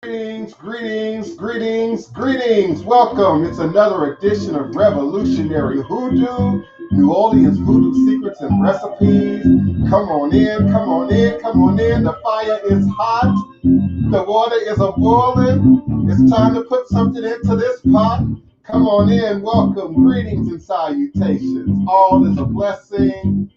Greetings. Welcome. It's another edition of Revolutionary Hoodoo, New Orleans Voodoo Secrets and Recipes. Come on in. The fire is hot. The water is a-boiling. It's time to put something into this pot. Come on in. Welcome. Greetings and salutations. All is a blessing.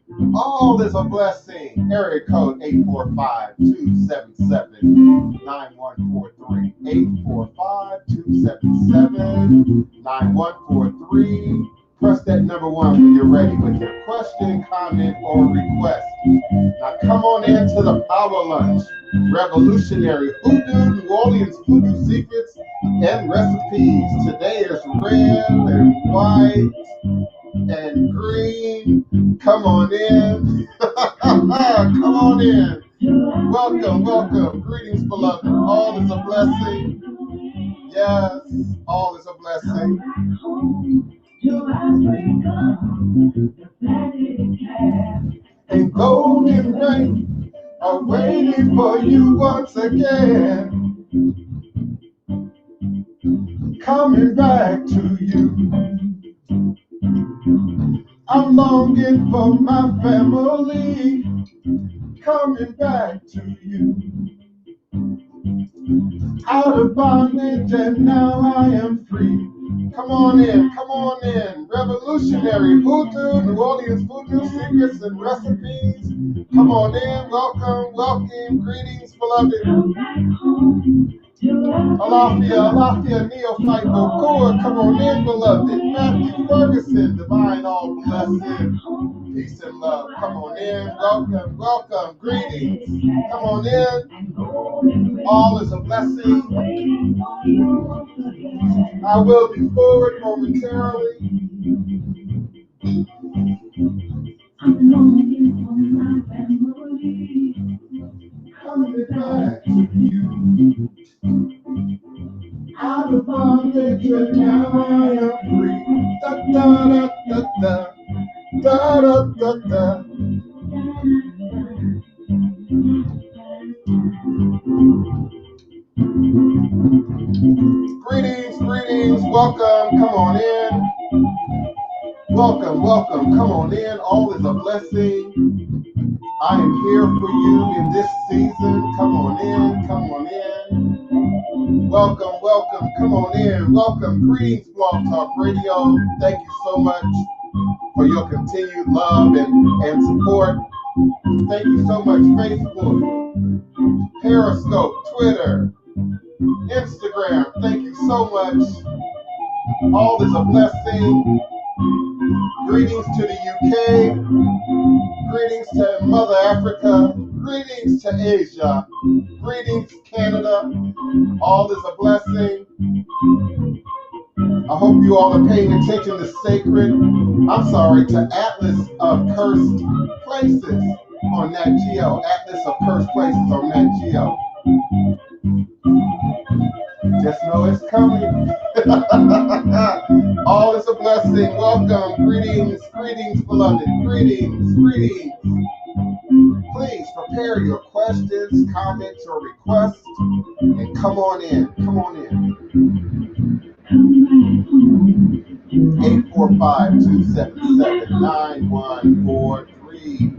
Area code 845-277-9143. 845-277-9143. Press that number 1 when you're ready with your question, comment, or request. Now come on into the power lunch. Revolutionary Hoodoo, New Orleans Voodoo Secrets and Recipes. Today is red and white and green. Come on in. Come on in. Welcome. Greetings, beloved. All is a blessing. Yes, all is a blessing. And golden rain are waiting for you once again. Coming back to you. I'm longing for my family, coming back to you. Out of bondage and now I am free. Come on in. Revolutionary Hoodoo, New Orleans Voodoo Secrets and Recipes. Come on in. Welcome. Greetings, beloved. Alafia, Neophyte, Okoa, come on in, beloved. Matthew Ferguson, Divine All Blessed. Peace and love. Come on in. Welcome. Greetings. Come on in. All is a blessing. I will be forward momentarily. Coming back to you. Out of bondage and now I am free. Da da da da da da da da. Greetings. Welcome. Come on in. Welcome. Come on in. All is a blessing. I am here for you in this season. Come on in. Welcome. Come on in. Welcome. Greetings, Blog Talk Radio. Thank you so much for your continued love and support. Thank you so much, Facebook, Periscope, Twitter, Instagram. Thank you so much. All is a blessing. Greetings to the UK. Greetings to Mother Africa. Greetings to Asia. Greetings, Canada. All is a blessing. I hope you all are paying attention to to Atlas of Cursed Places on Nat Geo. Atlas of Cursed Places on Nat Geo. Just know it's coming. All is a blessing. Welcome. Greetings, beloved. Greetings. Please prepare your questions, comments, or requests, and come on in. 845-277-9143.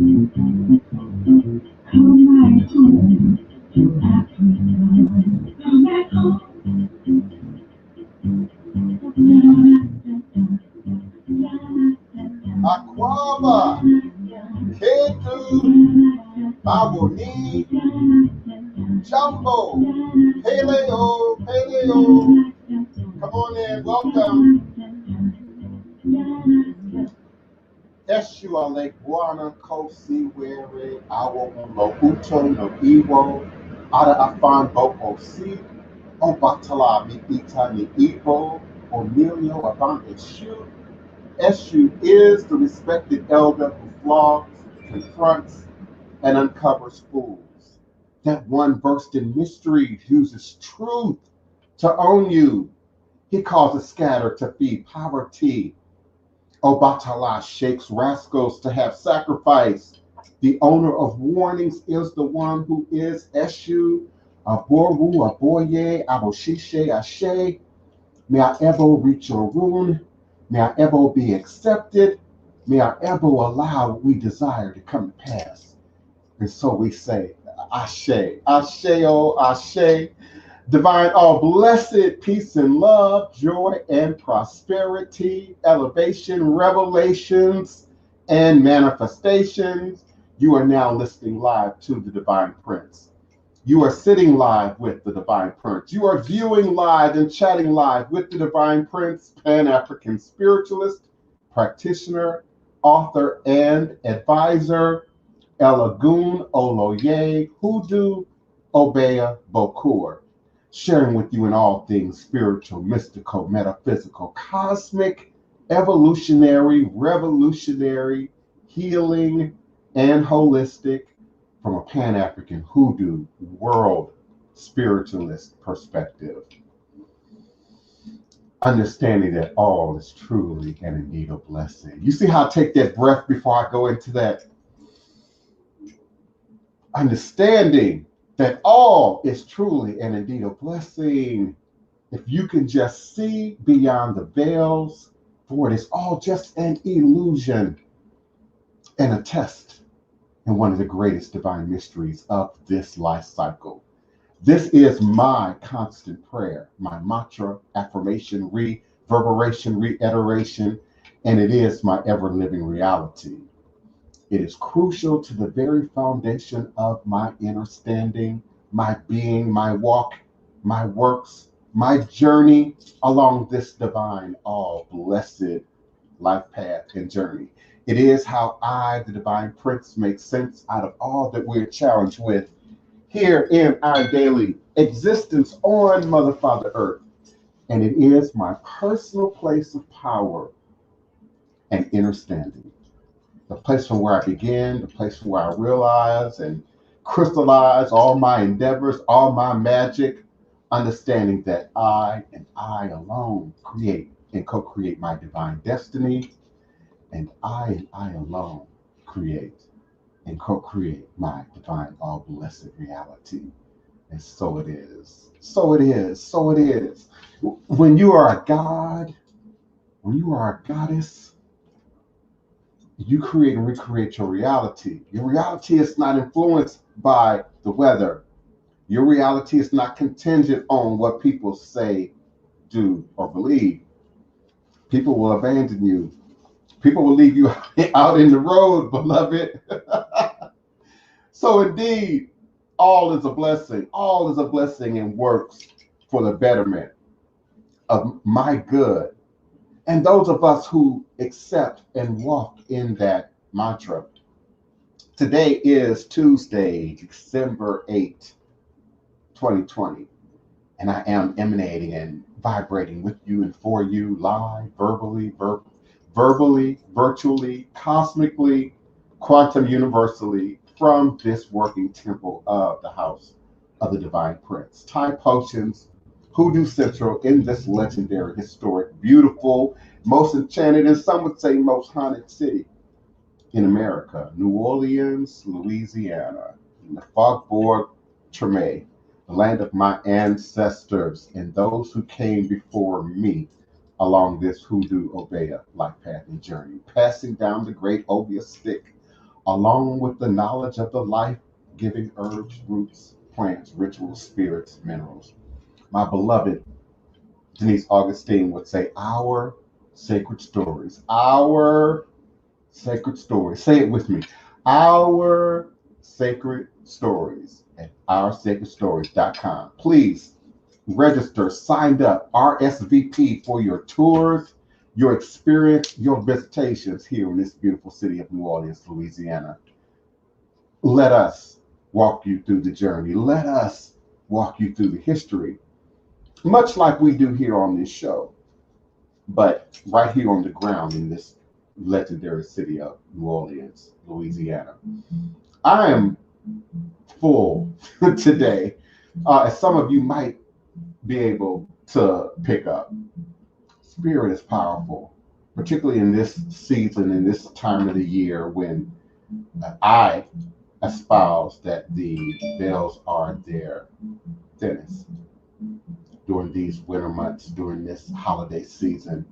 Aquaba, Ketu, Baboni, Jumbo, Paleo. Come on in, welcome. Eshua Lake Guana, Kosi, Were, Awo, Lohuto, no Iwo, Ada Afan, Boko, Si, Obatala, Mikita, Ni Ibo, Emilio, Aban, Eshu. Eshu is the respected elder who flogs, confronts, and uncovers fools. That one versed in mystery uses truth to own you. He causes scatter to feed poverty. Obatala shakes rascals to have sacrifice. The owner of warnings is the one who is Eshu, Aboru, Aboye, Aboshishe, Ashe. May our Ebo reach your rune. May our Ebo be accepted. May our Ebo allow what we desire to come to pass. And so we say, Ashe, Ashe, oh, Ashe. Divine, all blessed peace and love, joy and prosperity, elevation, revelations, and manifestations. You are now listening live to the Divine Prince. You are sitting live with the Divine Prince. You are viewing live and chatting live with the Divine Prince, Pan-African spiritualist, practitioner, author, and advisor, Elagun Oloye Hoodoo Obeya Bokur, sharing with you in all things spiritual, mystical, metaphysical, cosmic, evolutionary, revolutionary, healing, and holistic from a Pan-African Hoodoo world spiritualist perspective. Understanding that all is truly and indeed a blessing. You see how I take that breath before I go into that? Understanding that all is truly and indeed a blessing. If you can just see beyond the veils, for it is all just an illusion and a test in one of the greatest divine mysteries of this life cycle. This is my constant prayer, my mantra, affirmation, reverberation, reiteration, and it is my ever-living reality. It is crucial to the very foundation of my understanding, my being, my walk, my works, my journey along this divine, all blessed life path and journey. It is how I, the Divine Prince, make sense out of all that we're challenged with here in our daily existence on Mother Father Earth. And it is my personal place of power and understanding. The place from where I begin, the place from where I realize and crystallize all my endeavors, all my magic, understanding that I and I alone create and co-create my divine destiny, and I alone create and co-create my divine all blessed reality. And so it is. So it is. So it is. When you are a god, when you are a goddess, you create and recreate your reality. Your reality is not influenced by the weather. Your reality is not contingent on what people say, do, or believe. People will abandon you. People will leave you out in the road, beloved. So indeed, all is a blessing. All is a blessing and works for the betterment of my good. And those of us who accept and walk in that mantra. Today is Tuesday, December 8th, 2020, and I am emanating and vibrating with you and for you live, verbally, virtually, cosmically, quantum universally from this working temple of the house of the Divine Prince. Thai Potions, Hoodoo Central in this legendary, historic, beautiful, most enchanted, and some would say most haunted city in America, New Orleans, Louisiana, in the Fogboard Treme, the land of my ancestors and those who came before me along this Hoodoo Obeya life path and journey, passing down the great Obeya stick, along with the knowledge of the life-giving herbs, roots, plants, rituals, spirits, minerals. My beloved Denise Augustine would say, our sacred stories, our sacred stories. Say it with me. Our sacred stories at oursacredstories.com. Please register, signed up, RSVP for your tours, your experience, your visitations here in this beautiful city of New Orleans, Louisiana. Let us walk you through the journey. Let us walk you through the history, much like we do here on this show, but right here on the ground in this legendary city of New Orleans, Louisiana. I am full today, as some of you might be able to pick up. Spirit is powerful, particularly in this season, in this time of the year when I espouse that the veils are their thinnest during these winter months, during this holiday season,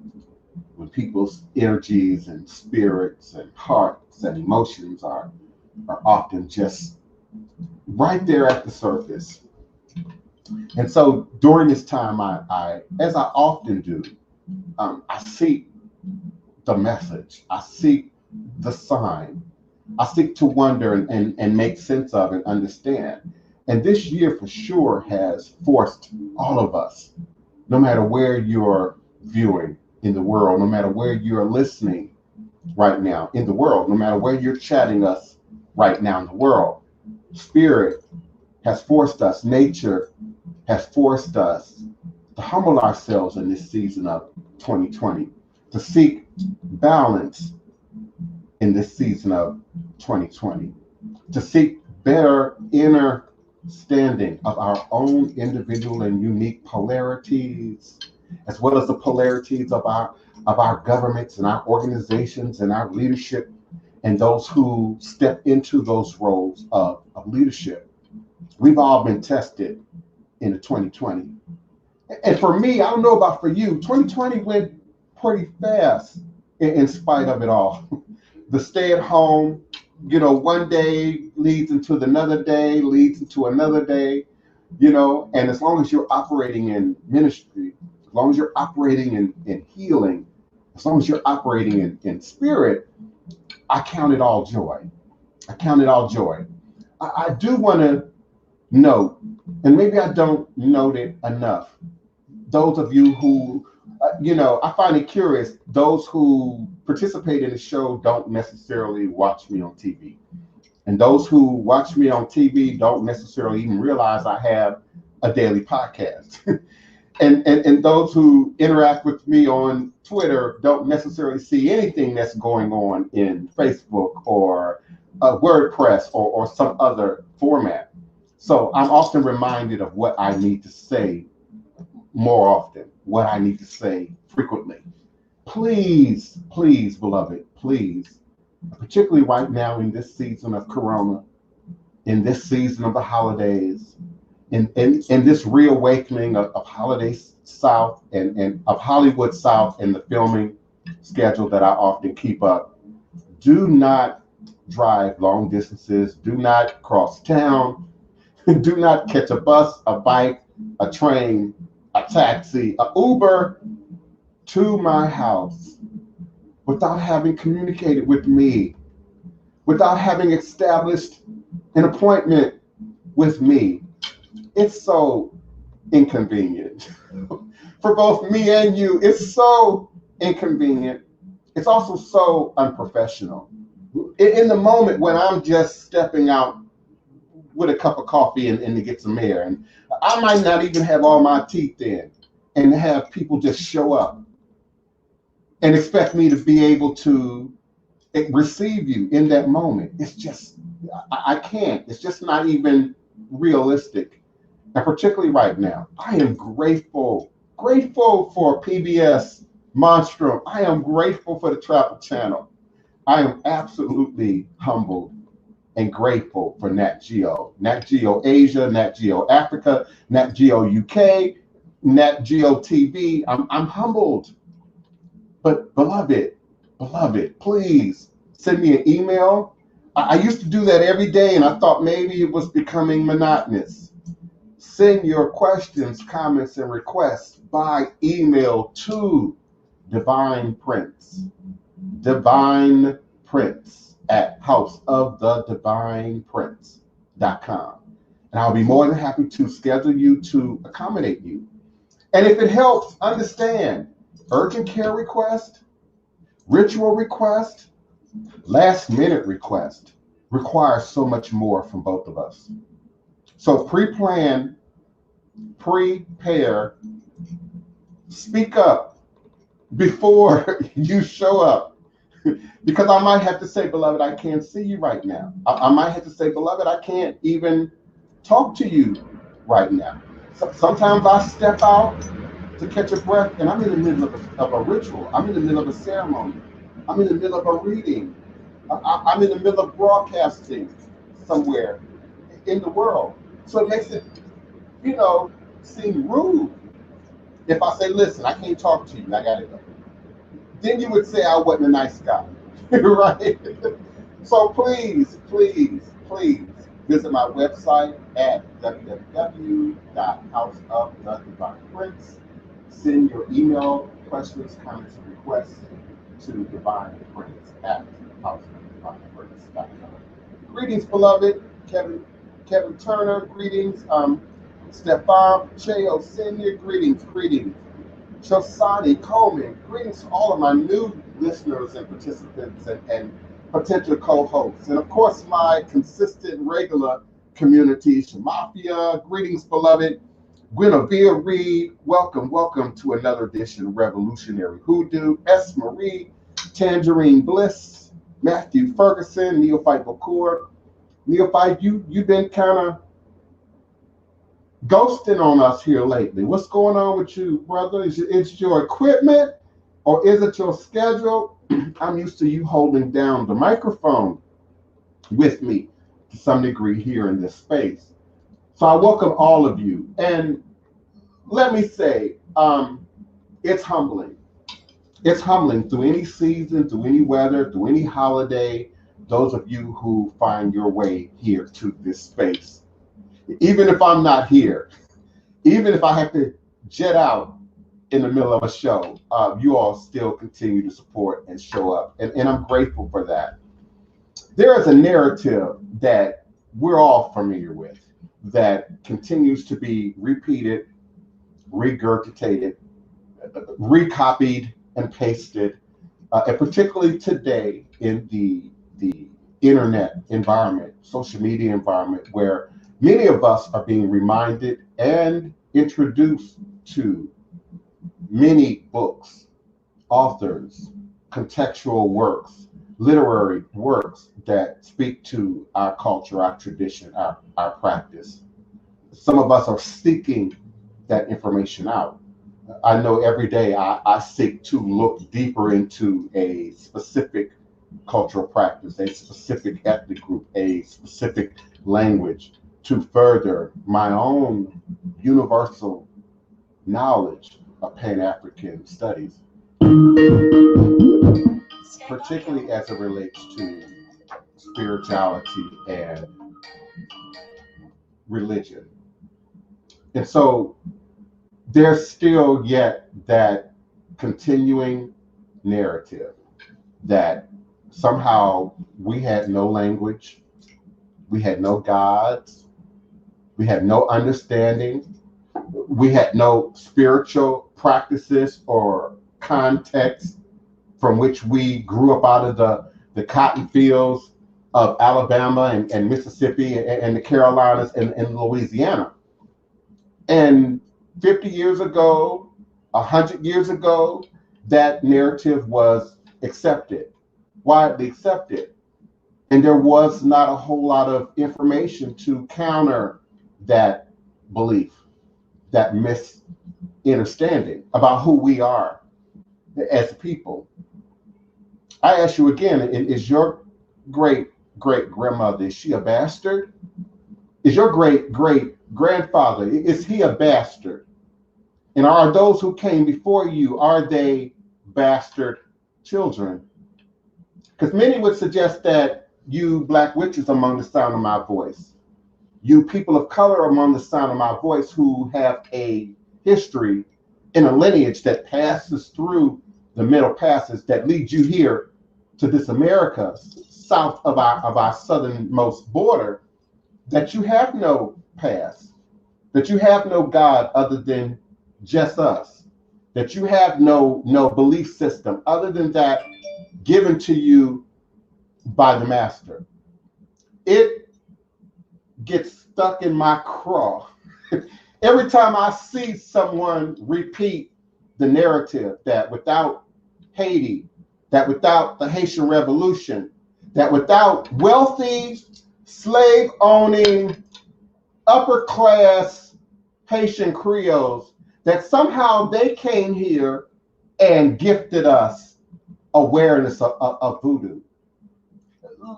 when people's energies and spirits and hearts and emotions are often just right there at the surface. And so during this time, I as I often do, I seek the message, I seek the sign, I seek to wonder and make sense of and understand. And this year for sure has forced all of us, no matter where you're viewing in the world, no matter where you're listening right now in the world, no matter where you're chatting us right now in the world, spirit has forced us, nature has forced us to humble ourselves in this season of 2020, to seek balance in this season of 2020, to seek better inner standing of our own individual and unique polarities, as well as the polarities of our governments and our organizations and our leadership and those who step into those roles of leadership. We've all been tested in 2020. And for me, I don't know about for you, 2020 went pretty fast in spite of it all. The stay at home, one day leads into another day, leads into another day, and as long as you're operating in ministry, as long as you're operating in healing, as long as you're operating in spirit, I count it all joy. I count it all joy. I do want to note, and maybe I don't note it enough, those of you who, I find it curious, those who participate in the show don't necessarily watch me on TV. And those who watch me on TV don't necessarily even realize I have a daily podcast. and those who interact with me on Twitter don't necessarily see anything that's going on in Facebook or WordPress or some other format. So I'm often reminded of what I need to say more often, what I need to say frequently. Please, please, beloved, please, particularly right now in this season of Corona, in this season of the holidays, in this reawakening of Holiday South and of Hollywood South and the filming schedule that I often keep up, do not drive long distances, do not cross town, do not catch a bus, a bike, a train, a taxi, a Uber to my house without having communicated with me, without having established an appointment with me. It's so inconvenient for both me and you. It's so inconvenient. It's also so unprofessional. In the moment when I'm just stepping out with a cup of coffee and to get some air, and I might not even have all my teeth in, and have people just show up and expect me to be able to receive you in that moment. It's just, I can't. It's just not even realistic. And particularly right now, I am grateful for PBS Monstrum. I am grateful for the Travel Channel. I am absolutely humbled and grateful for Nat Geo Asia, Nat Geo Africa, Nat Geo UK, Nat Geo TV. I'm humbled. But beloved, please send me an email. I used to do that every day, and I thought maybe it was becoming monotonous. Send your questions, comments, and requests by email to Divine Prince at houseofthedivineprince.com. And I'll be more than happy to schedule you to accommodate you. And if it helps, understand, urgent care request, ritual request, last minute request requires so much more from both of us. So pre-plan, prepare, speak up before you show up. Because I might have to say, beloved, I can't see you right now. I might have to say, beloved, I can't even talk to you right now. So sometimes I step out to catch a breath, and I'm in the middle of a ritual. I'm in the middle of a ceremony. I'm in the middle of a reading. I'm in the middle of broadcasting somewhere in the world. So it makes it, seem rude if I say, listen, I can't talk to you, I gotta go. Then you would say I wasn't a nice guy, right? So please, please, please visit my website at www.houseofthedivineprince. Send your email, questions, comments, and requests to divineprince@houseofthedivineprince.com. Greetings, beloved. Kevin Turner, greetings. Stefan Cheo Senior, greetings. Shosani Coleman, greetings to all of my new listeners and participants and potential co-hosts. And of course, my consistent regular community, Shamafia, greetings, beloved. Guinevere Reed, welcome to another edition of Revolutionary Hoodoo. S. Marie, Tangerine Bliss, Matthew Ferguson, Neophyte Bakur. Neophyte, you've been kind of ghosting on us here lately. What's going on with you, brother? Is it your equipment or is it your schedule? I'm used to you holding down the microphone with me to some degree here in this space. So I welcome all of you. And let me say, it's humbling. It's humbling through any season, through any weather, through any holiday, those of you who find your way here to this space. Even if I'm not here, even if I have to jet out in the middle of a show, you all still continue to support and show up. And I'm grateful for that. There is a narrative that we're all familiar with that continues to be repeated, regurgitated, recopied, and pasted, and particularly today in the internet environment, social media environment, where many of us are being reminded and introduced to many books, authors, contextual works, literary works that speak to our culture, our tradition, our practice. Some of us are seeking that information out. I know every day I seek to look deeper into a specific cultural practice, a specific ethnic group, a specific language, to further my own universal knowledge of Pan-African studies, particularly as it relates to spirituality and religion. And so there's still yet that continuing narrative that somehow we had no language, we had no gods, we had no understanding, we had no spiritual practices or context from which we grew up out of the cotton fields of Alabama and Mississippi and the Carolinas and Louisiana. And 50 years ago, 100 years ago, that narrative was accepted, widely accepted. And there was not a whole lot of information to counter that belief, that misunderstanding about who we are as people. I ask you again, is your great-great-grandmother, is she a bastard? Is your great-great-grandfather, is he a bastard? And are those who came before you, are they bastard children? Because many would suggest that you Black witches among the sound of my voice, you people of color among the sound of my voice who have a history and a lineage that passes through the Middle Passage that leads you here to this America, south of our southernmost border, that you have no past, that you have no God other than just us, that you have no belief system other than that given to you by the master. It gets stuck in my craw every time I see someone repeat the narrative that without Haiti, that without the Haitian Revolution, that without wealthy, slave-owning, upper-class Haitian Creoles, that somehow they came here and gifted us awareness of voodoo.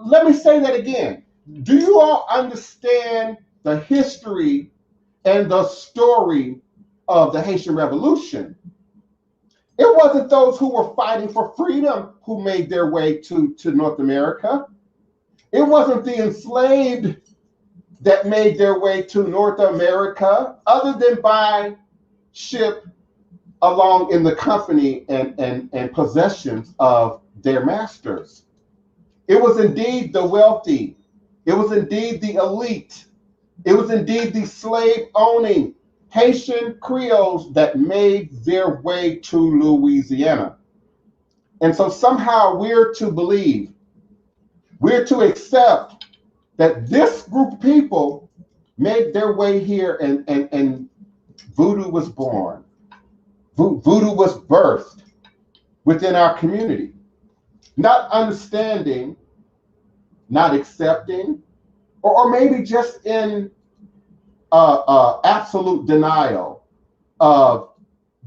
Let me say that again. Do you all understand the history and the story of the Haitian Revolution? It wasn't those who were fighting for freedom who made their way to North America. It wasn't the enslaved that made their way to North America, other than by ship along in the company and possessions of their masters. It was indeed the wealthy. It was indeed the elite. It was indeed the slave-owning Haitian Creoles that made their way to Louisiana. And so somehow we're to believe, we're to accept that this group of people made their way here and voodoo was born. Voodoo was birthed within our community. Not understanding, not accepting, or maybe just in absolute denial of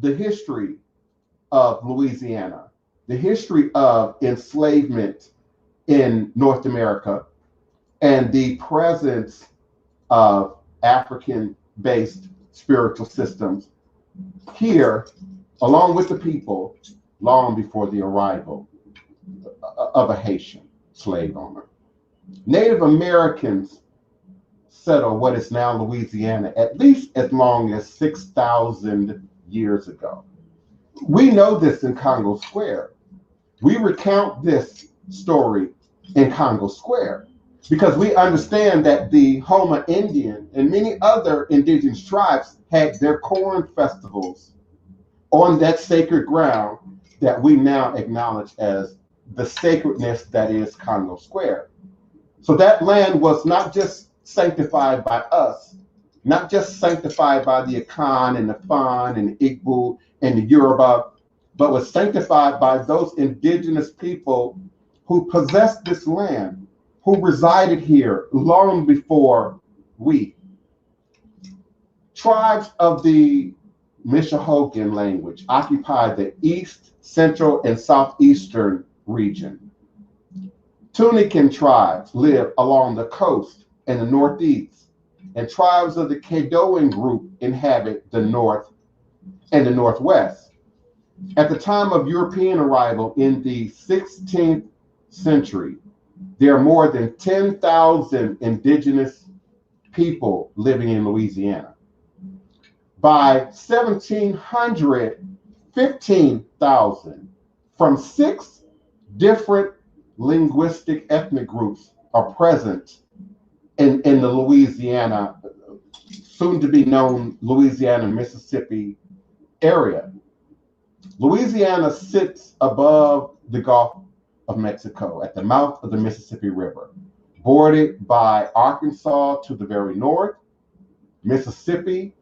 the history of Louisiana, the history of enslavement in North America, and the presence of African-based spiritual systems here, along with the people, long before the arrival of a Haitian slave owner. Native Americans settled what is now Louisiana at least as long as 6,000 years ago. We know this in Congo Square. We recount this story in Congo Square because we understand that the Homa Indian and many other indigenous tribes had their corn festivals on that sacred ground that we now acknowledge as the sacredness that is Congo Square. So that land was not just sanctified by us, not just sanctified by the Akan and the Fan and the Igbo and the Yoruba, but was sanctified by those indigenous people who possessed this land, who resided here long before we. Tribes of the Mishohogan language occupy the east, central, and southeastern region. Tunican tribes live along the coast and the northeast, and tribes of the Caddoan group inhabit the north and the northwest. At the time of European arrival in the 16th century, there are more than 10,000 indigenous people living in Louisiana. By 1700, 15,000 from 6 different linguistic ethnic groups are present in the Louisiana, soon to be known Louisiana, Mississippi area. Louisiana sits above the Gulf of Mexico at the mouth of the Mississippi River, bordered by Arkansas to the very north, Mississippi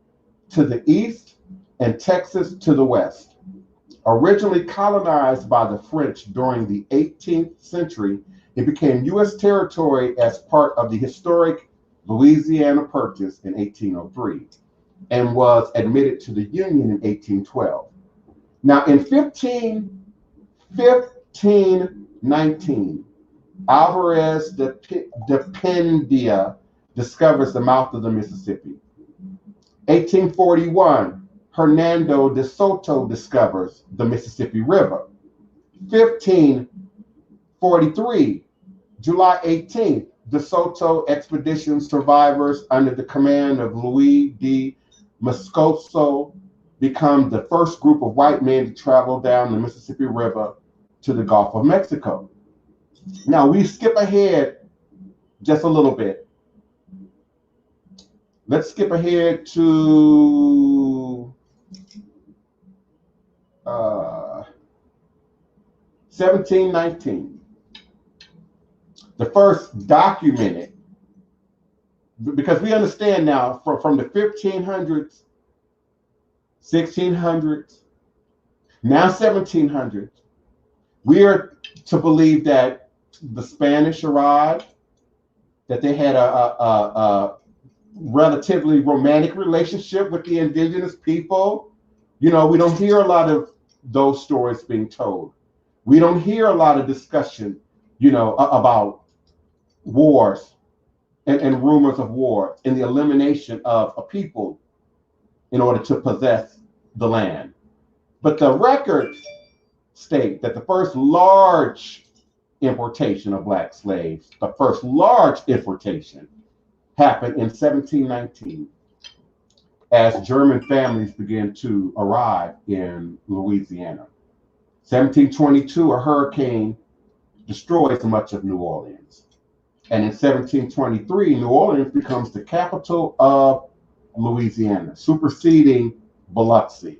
to the east, and Texas to the west. Originally colonized by the French during the 18th century, it became U.S. territory as part of the historic Louisiana Purchase in 1803 and was admitted to the Union in 1812. Now, in 1519, Alvarez de Pendia discovers the mouth of the Mississippi. 1841, Hernando de Soto discovers the Mississippi River. 1543, July 18th, De Soto expedition survivors under the command of Luis de Moscoso become the first group of white men to travel down the Mississippi River to the Gulf of Mexico. Now we skip ahead just a little bit. Let's skip ahead to 1719. The first documented, because we understand now from the 1500s, 1600s, now 1700s, we are to believe that the Spanish arrived, that they had a relatively romantic relationship with the indigenous people. You know, we don't hear a lot of those stories being told. We don't hear a lot of discussion, you know, about wars and rumors of war and the elimination of a people in order to possess the land. But the records state that the first large importation of black slaves, the first large importation, happened in 1719 as German families began to arrive in Louisiana. 1722, a hurricane destroys much of New Orleans. And in 1723, New Orleans becomes the capital of Louisiana, superseding Biloxi.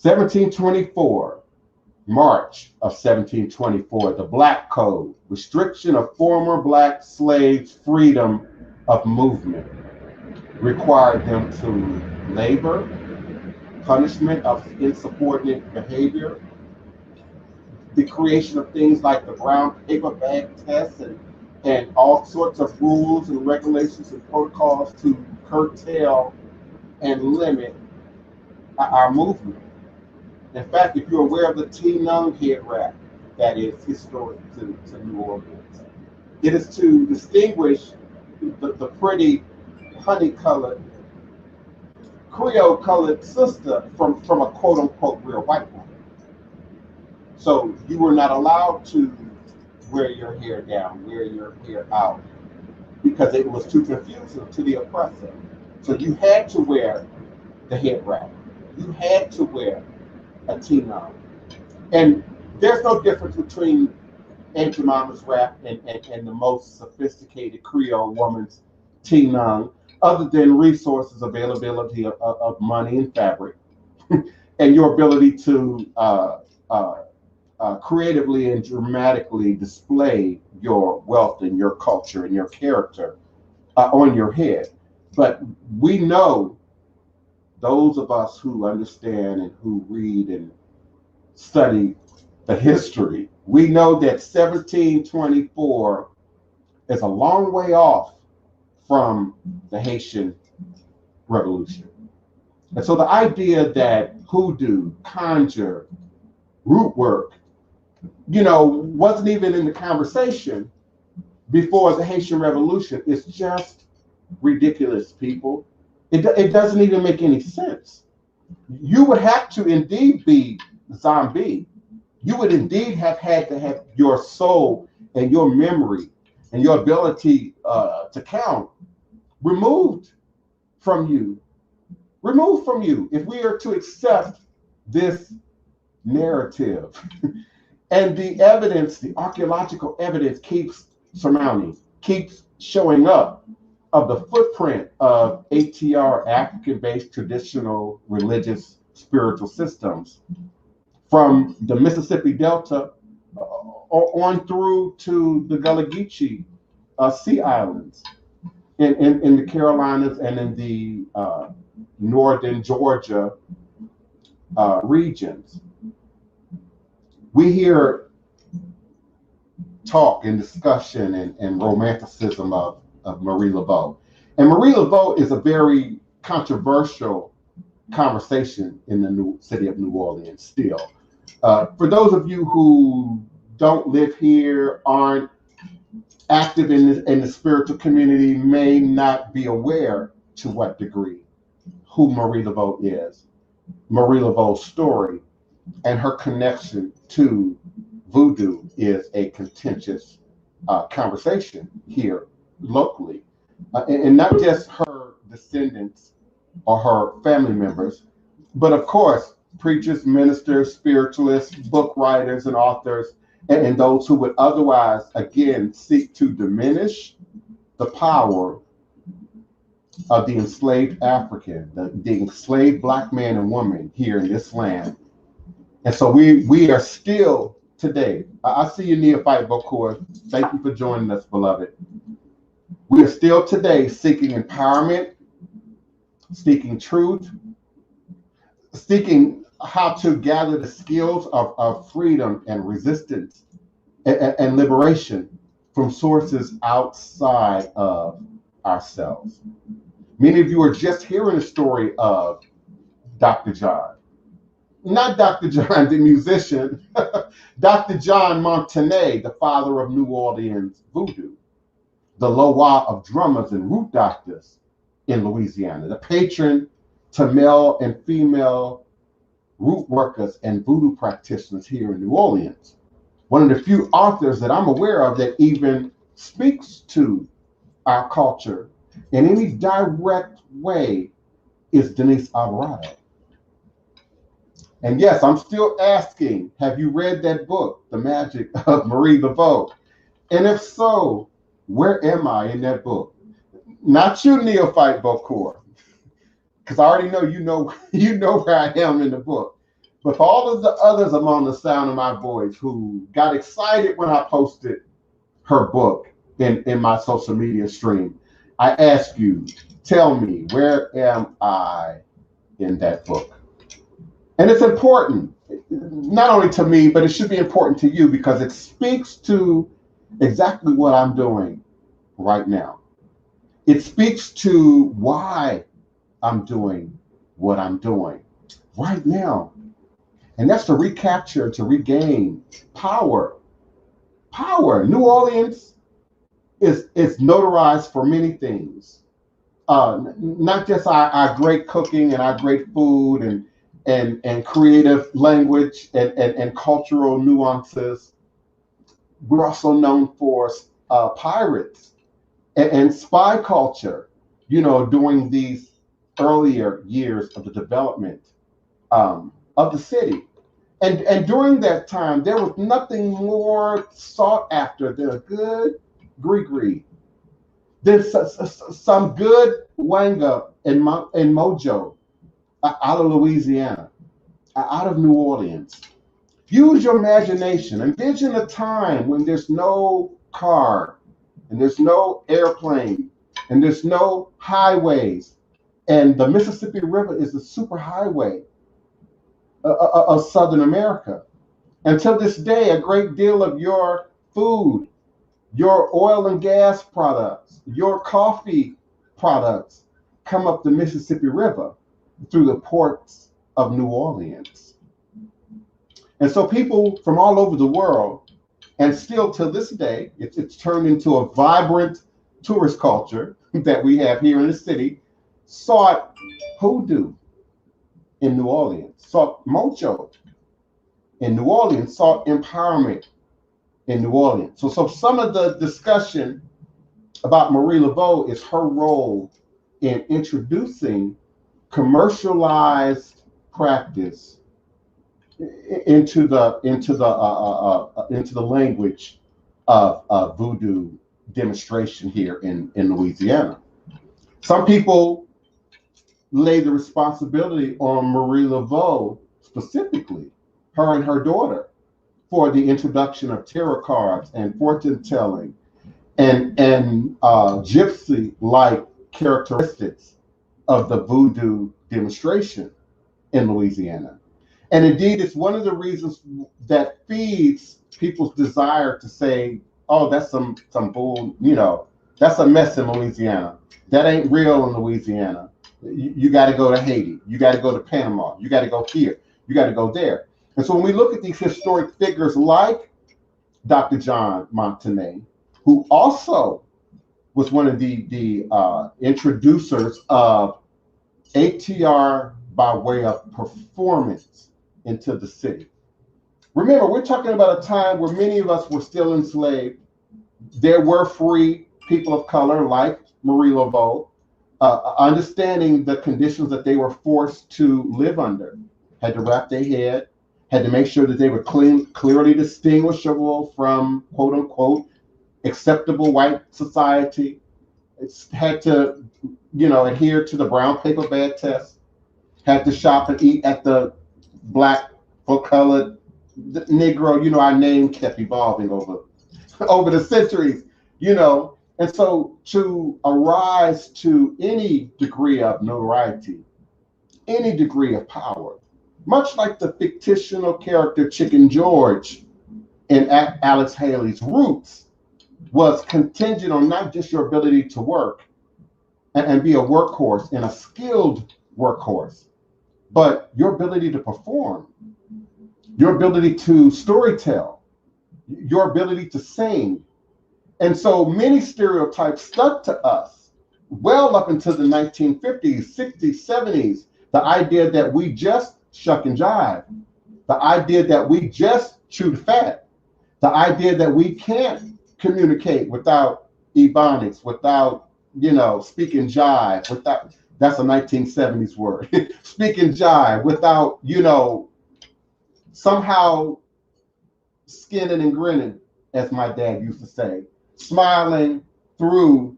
1724, March of 1724, the Black Code, restriction of former black slaves' freedom of movement, required them to labor, punishment of insubordinate behavior, the creation of things like the brown paper bag test and all sorts of rules and regulations and protocols to curtail and limit our movement. In fact, if you're aware of the T-Nung head wrap that is historic to New Orleans, it is to distinguish the pretty honey-colored, Creole-colored sister from a quote-unquote real white woman. So you were not allowed to wear your hair down, wear your hair out, because it was too confusing to the oppressor. So you had to wear the head wrap. You had to wear a T-Nung. And there's no difference between Aunt Jemima's wrap and the most sophisticated Creole woman's T-Nung, other than resources, availability of money and fabric, and your ability to creatively and dramatically display your wealth and your culture and your character on your head. But we know, those of us who understand and who read and study the history, we know that 1724 is a long way off from the Haitian Revolution. And so the idea that hoodoo, conjure, root work, wasn't even in the conversation before the Haitian Revolution is just ridiculous, people. It doesn't even make any sense. You would have to indeed be zombie. You would indeed have had to have your soul and your memory and your ability to count removed from you. Removed from you if we are to accept this narrative. And the evidence, the archaeological evidence keeps surmounting, keeps showing up of the footprint of ATR, African-based traditional religious spiritual systems, from the Mississippi Delta on through to the Gullah Geechee Sea Islands in the Carolinas and in the northern Georgia regions. We hear talk and discussion and romanticism of Marie Laveau. And Marie Laveau is a very controversial conversation in the city of New Orleans still. For those of you who don't live here, aren't active in the spiritual community, may not be aware to what degree who Marie Laveau is, Marie Laveau's story, and her connection to voodoo is a contentious conversation here locally. And not just her descendants or her family members, but of course, preachers, ministers, spiritualists, book writers, and authors, and those who would otherwise, again, seek to diminish the power of the enslaved African, the enslaved Black man and woman here in this land. And so we are still today, I see you, Neophyte Bokur. Thank you for joining us, beloved. We are still today seeking empowerment, seeking truth, seeking how to gather the skills of freedom and resistance and liberation from sources outside of ourselves. Many of you are just hearing the story of Dr. John. Not Dr. John, the musician, Dr. John Montanet, the father of New Orleans voodoo. the Loa of drummers and root doctors in Louisiana, the patron to male and female root workers and voodoo practitioners here in New Orleans. One of the few authors that I'm aware of that even speaks to our culture in any direct way is Denise Alvarado. And yes, I'm still asking, have you read that book, The Magic of Marie Laveau? And if so, where am I in that book? Not you, Neophyte Bocour, because I already know you know where I am in the book. But for all of the others among the sound of my voice who got excited when I posted her book in my social media stream, I ask you, tell me, where am I in that book? And it's important, not only to me, but it should be important to you because it speaks to exactly what I'm doing right now. It speaks to why I'm doing what I'm doing right now. And that's to recapture, to regain power. Power. New Orleans is notarized for many things. Not just our great cooking and our great food and creative language and cultural nuances. We're also known for pirates and spy culture, during these earlier years of the development of the city. And during that time, there was nothing more sought after than a good gree-gree. There's some good wanga and mojo out of Louisiana, out of New Orleans. Use your imagination. Envision a time when there's no car and there's no airplane and there's no highways. And the Mississippi River is the superhighway of Southern America. Until this day, a great deal of your food, your oil and gas products, your coffee products come up the Mississippi River through the ports of New Orleans. And so people from all over the world, and still to this day, it's turned into a vibrant tourist culture that we have here in the city, sought hoodoo in New Orleans, sought mojo in New Orleans, sought empowerment in New Orleans. So some of the discussion about Marie Laveau is her role in introducing commercialized practice into the language of voodoo demonstration here in Louisiana. Some people lay the responsibility on Marie Laveau specifically, her and her daughter, for the introduction of tarot cards and fortune telling and gypsy-like characteristics of the voodoo demonstration in Louisiana. And indeed, it's one of the reasons that feeds people's desire to say, oh, that's some bull, that's a mess in Louisiana. That ain't real in Louisiana. You got to go to Haiti. You got to go to Panama. You got to go here. You got to go there. And so when we look at these historic figures like Dr. John Montanet, who also was one of the introducers of ATR by way of performance into the city. Remember, we're talking about a time where many of us were still enslaved. There were free people of color like Marie Laveau, understanding the conditions that they were forced to live under, had to wrap their head, had to make sure that they were clearly distinguishable from quote unquote acceptable white society. It's had to, adhere to the brown paper bag test, had to shop and eat at the black or colored Negro, our name kept evolving over the centuries, and so to arise to any degree of notoriety, any degree of power, much like the fictional character Chicken George in Alex Haley's Roots, was contingent on not just your ability to work and be a workhorse and a skilled workhorse, but your ability to perform, your ability to storytell, your ability to sing, And so many stereotypes stuck to us well up into the 1950s, 60s, 70s. The idea that we just shuck and jive, the idea that we just chew the fat, the idea that we can't communicate without ebonics, without, speaking jive, without, that's a 1970s word, speaking jive, without, somehow skinning and grinning, as my dad used to say, smiling through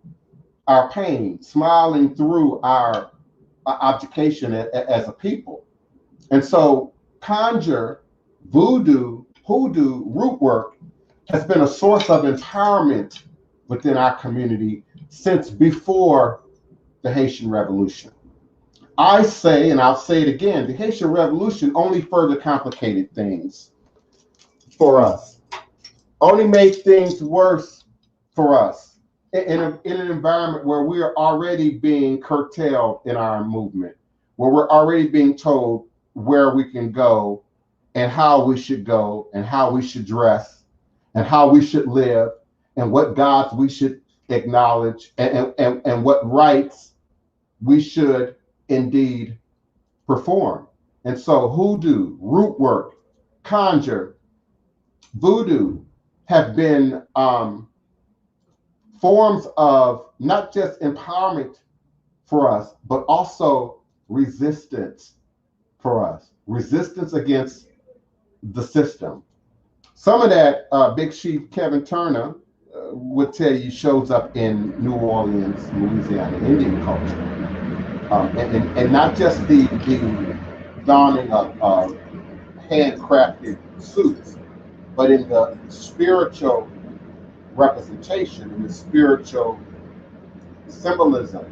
our pain, smiling through our objectivation as a people. And so Conjure, Voodoo, Hoodoo, root work has been a source of empowerment within our community since before the Haitian Revolution. I say, and I'll say it again, the Haitian Revolution only further complicated things for us, only made things worse for us in an environment where we are already being curtailed in our movement, where we're already being told where we can go and how we should go and how we should dress and how we should live and what gods we should acknowledge and what rites we should indeed perform. And so hoodoo, root work, conjure, voodoo have been forms of not just empowerment for us, but also resistance for us, resistance against the system. Some of that Big Chief Kevin Turner would tell you shows up in New Orleans, Louisiana, Indian culture. And not just the donning of handcrafted suits, but in the spiritual representation, in the spiritual symbolism,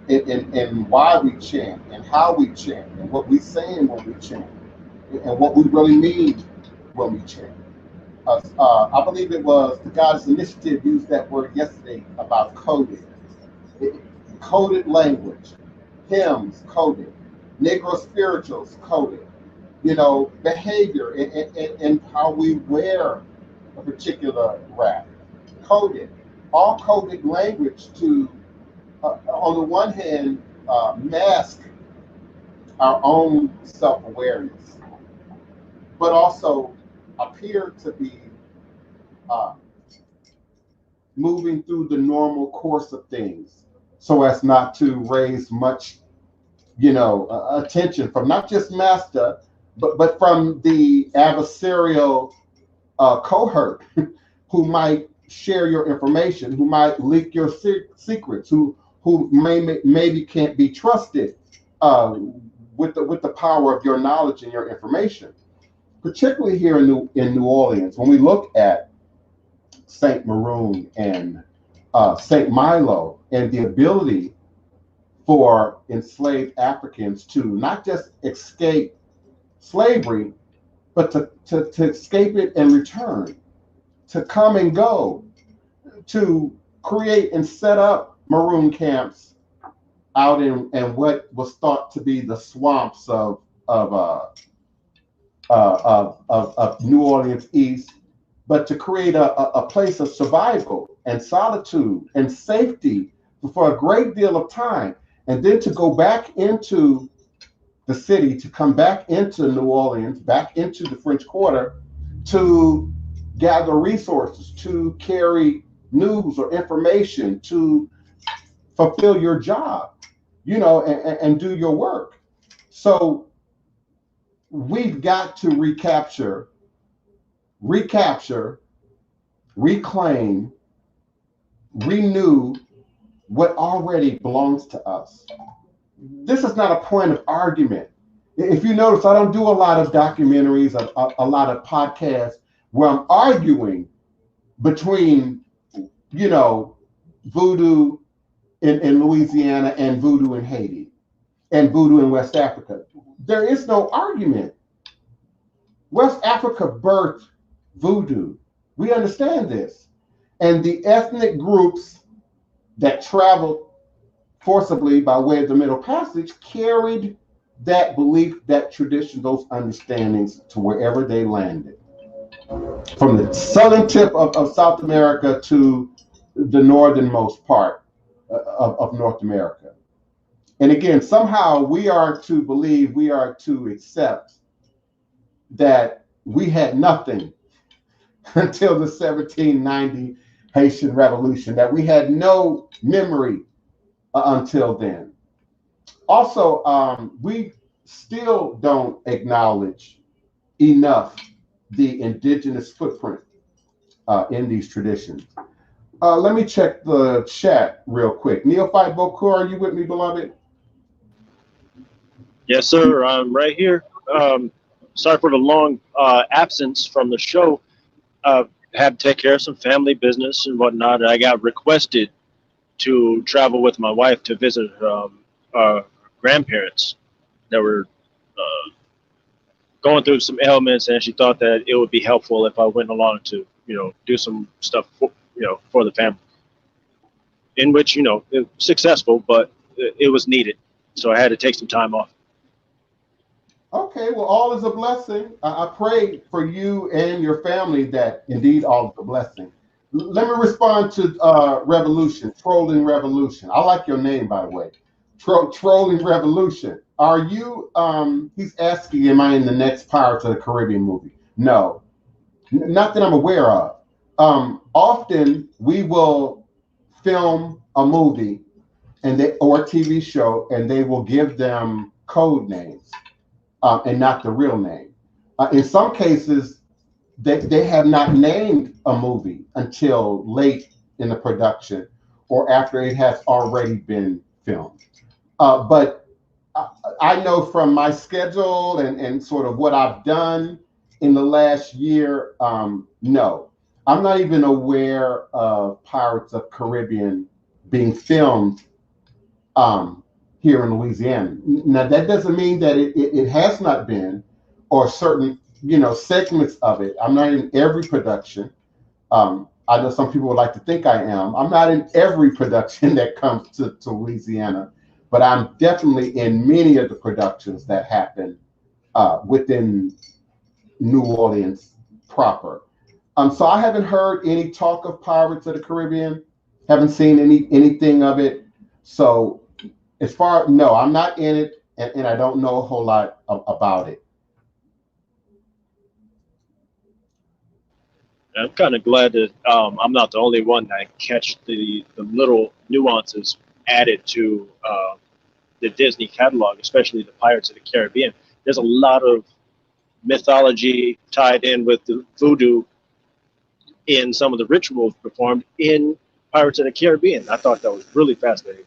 in why we chant and how we chant and what we saying when we chant and what we really mean when we chant. I believe it was the Goddess Initiative used that word yesterday about coded. Coded language, hymns coded, Negro spirituals coded, behavior and how we wear a particular wrap, coded, all coded language to, on the one hand, mask our own self-awareness, but also appear to be moving through the normal course of things so as not to raise much, attention from not just master, but from the adversarial cohort who might share your information, who might leak your secrets, who maybe can't be trusted with the power of your knowledge and your information. Particularly here in New Orleans, when we look at Saint Maroon and Saint Milo and the ability for enslaved Africans to not just escape slavery, but to escape it and return, to come and go, to create and set up maroon camps out in what was thought to be the swamps of New Orleans East, but to create a place of survival and solitude and safety for a great deal of time, and then to go back into the city, to come back into New Orleans, back into the French Quarter, to gather resources, to carry news or information, to fulfill your job, and do your work. So we've got to recapture, reclaim, renew what already belongs to us. This is not a point of argument. If you notice, I don't do a lot of documentaries, a lot of podcasts where I'm arguing between, voodoo in Louisiana and voodoo in Haiti and voodoo in West Africa. There is no argument. West Africa birthed voodoo. We understand this. And the ethnic groups that traveled forcibly by way of the Middle Passage carried that belief, that tradition, those understandings to wherever they landed. From the southern tip of South America to the northernmost part of North America. And again, somehow we are to believe, we are to accept that we had nothing until the 1790 Haitian Revolution, that we had no memory until then. Also, we still don't acknowledge enough the indigenous footprint in these traditions. Let me check the chat real quick. Neophyte Bokur, are you with me, beloved? Yes, sir. I'm right here. Sorry for the long absence from the show. Had to take care of some family business and whatnot. I got requested to travel with my wife to visit grandparents that were going through some ailments, and she thought that it would be helpful if I went along to, do some stuff for, for the family. In which, it was successful, but it was needed, so I had to take some time off. Okay, well, all is a blessing. I pray for you and your family that indeed all is a blessing. Let me respond to Revolution, Trolling Revolution. I like your name, by the way. Trolling Revolution. Are you, he's asking, am I in the next Pirates of the Caribbean movie? No, not that I'm aware of. Often we will film a movie or a TV show, and they will give them code names. And not the real name. In some cases, they have not named a movie until late in the production or after it has already been filmed. But I know from my schedule and sort of what I've done in the last year, no. I'm not even aware of Pirates of Caribbean being filmed here in Louisiana. Now, that doesn't mean that it has not been, or certain, segments of it. I'm not in every production. I know some people would like to think I am. I'm not in every production that comes to Louisiana, but I'm definitely in many of the productions that happen within New Orleans proper. So I haven't heard any talk of Pirates of the Caribbean, haven't seen anything of it. So no, I'm not in it, and I don't know a whole lot about it. I'm kind of glad that I'm not the only one that catch the little nuances added to the Disney catalog, especially the Pirates of the Caribbean. There's a lot of mythology tied in with the voodoo in some of the rituals performed in Pirates of the Caribbean. I thought that was really fascinating.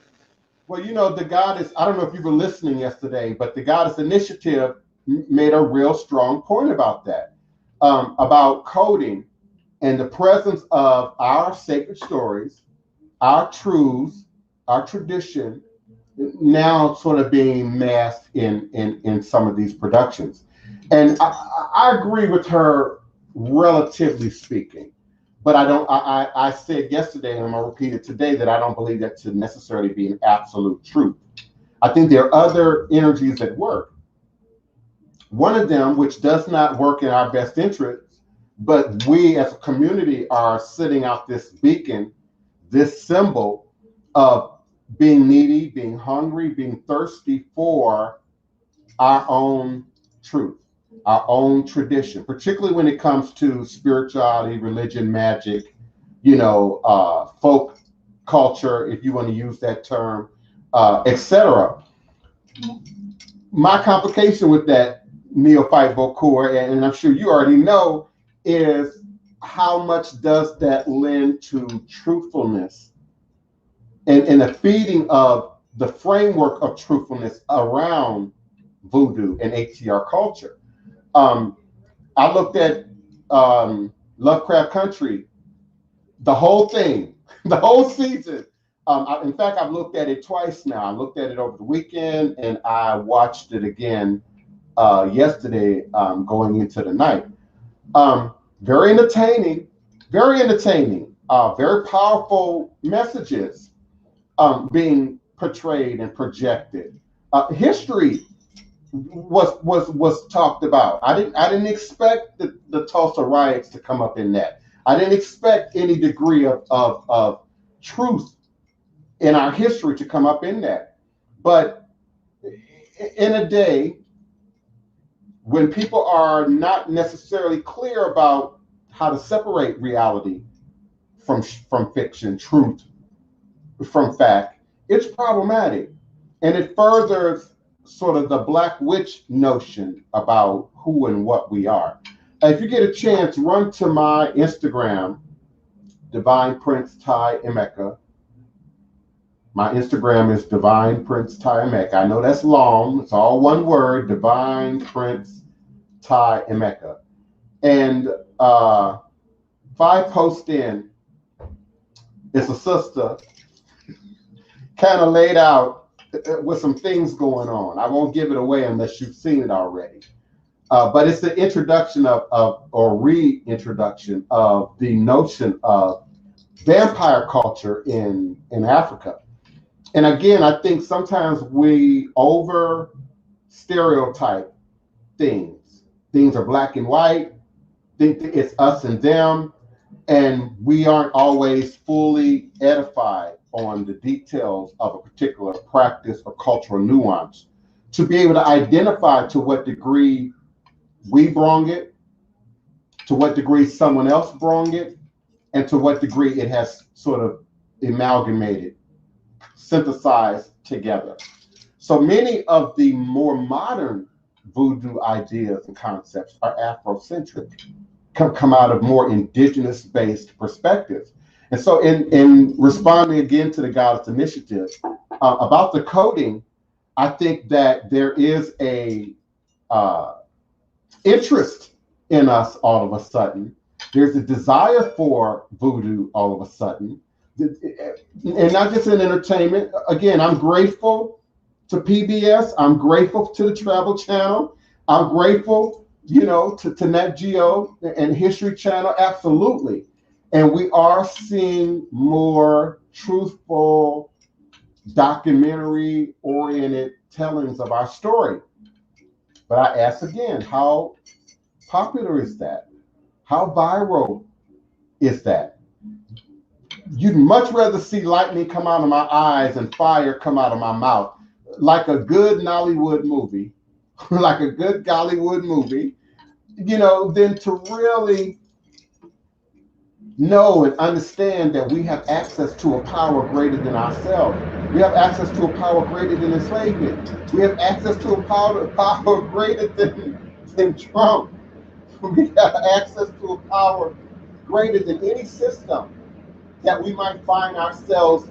Well, the Goddess, I don't know if you were listening yesterday, but the Goddess Initiative made a real strong point about that, about coding and the presence of our sacred stories, our truths, our tradition, now sort of being masked in some of these productions. And I agree with her, relatively speaking. But I said yesterday, and I'm going to repeat it today, that I don't believe that to necessarily be an absolute truth. I think there are other energies at work. One of them, which does not work in our best interest, but we as a community are sitting out this beacon, this symbol of being needy, being hungry, being thirsty for our own truth, our own tradition, particularly when it comes to spirituality, religion, magic, folk culture, if you want to use that term, etc. My complication with that, Neophyte Bokur, and I'm sure you already know, is how much does that lend to truthfulness and the feeding of the framework of truthfulness around voodoo and ATR culture. I looked at Lovecraft Country, the whole thing, the whole season. In fact, I've looked at it twice now. I looked at it over the weekend, and I watched it again yesterday, going into the night. Very entertaining, very powerful messages being portrayed and projected. History was talked about. I didn't expect the Tulsa riots to come up in that. I didn't expect any degree of truth in our history to come up in that. But in a day when people are not necessarily clear about how to separate reality from fiction, truth from fact, it's problematic. And it furthers sort of the black witch notion about who and what we are. If you get a chance, run to my Instagram, Divine Prince Ty Emeka. My Instagram is Divine Prince Ty Emeka. I know that's long. It's all one word, Divine Prince Ty Emeka. And 5 posts in, it's a sister kind of laid out with some things going on. I won't give it away unless you've seen it already. But it's the introduction or reintroduction of the notion of vampire culture in Africa. And again, I think sometimes we over stereotype things. Things are black and white, think it's us and them, and we aren't always fully edified on the details of a particular practice or cultural nuance to be able to identify to what degree we brought it, to what degree someone else brought it, and to what degree it has sort of amalgamated, synthesized together. So many of the more modern voodoo ideas and concepts are Afrocentric, come out of more indigenous-based perspectives. And so in responding again to the Goddess Initiative, about the coding, I think that there is a interest in us all of a sudden. There's a desire for voodoo all of a sudden. And not just in entertainment. Again, I'm grateful to PBS. I'm grateful to the Travel Channel. I'm grateful, to Nat Geo and History Channel. Absolutely. And we are seeing more truthful, documentary-oriented tellings of our story. But I ask again, how popular is that? How viral is that? You'd much rather see lightning come out of my eyes and fire come out of my mouth, like a good Nollywood movie, like a good Gollywood movie, than to really know and understand that we have access to a power greater than ourselves. We have access to a power greater than enslavement. We have access to a power greater than Trump. We have access to a power greater than any system that we might find ourselves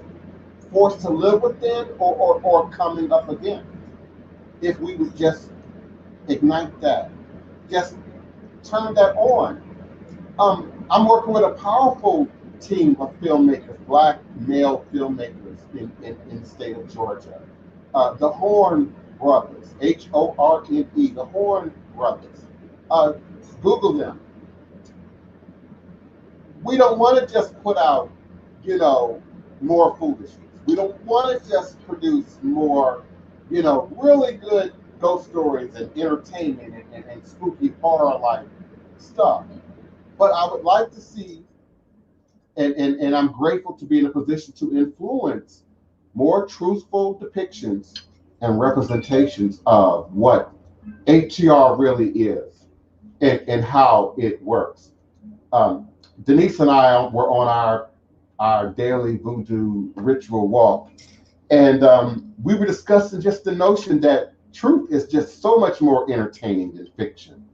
forced to live within or coming up against. If we would just ignite that, just turn that on. I'm working with a powerful team of filmmakers, black male filmmakers in the state of Georgia. The Horn Brothers, Horne, the Horn Brothers. Google them. We don't want to just put out, more foolishness. We don't want to just produce more, really good ghost stories and entertainment and spooky horror-like stuff. But I would like to see, and I'm grateful to be in a position to influence more truthful depictions and representations of what HTR really is and how it works. Denise and I were on our daily voodoo ritual walk, and we were discussing just the notion that truth is just so much more entertaining than fiction.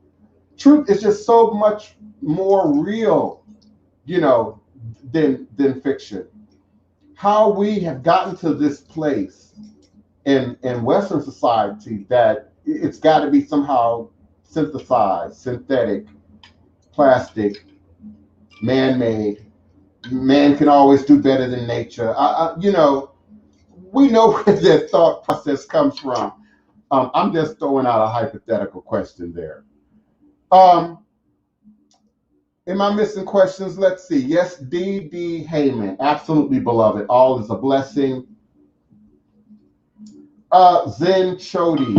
Truth is just so much more real, than fiction. How we have gotten to this place in Western society that it's got to be somehow synthesized, synthetic, plastic, man-made. Man can always do better than nature. We know where that thought process comes from. I'm just throwing out a hypothetical question there. Am I missing questions? Let's see. Yes, D.D. Heyman. Absolutely, beloved. All is a blessing. Zen Chodi.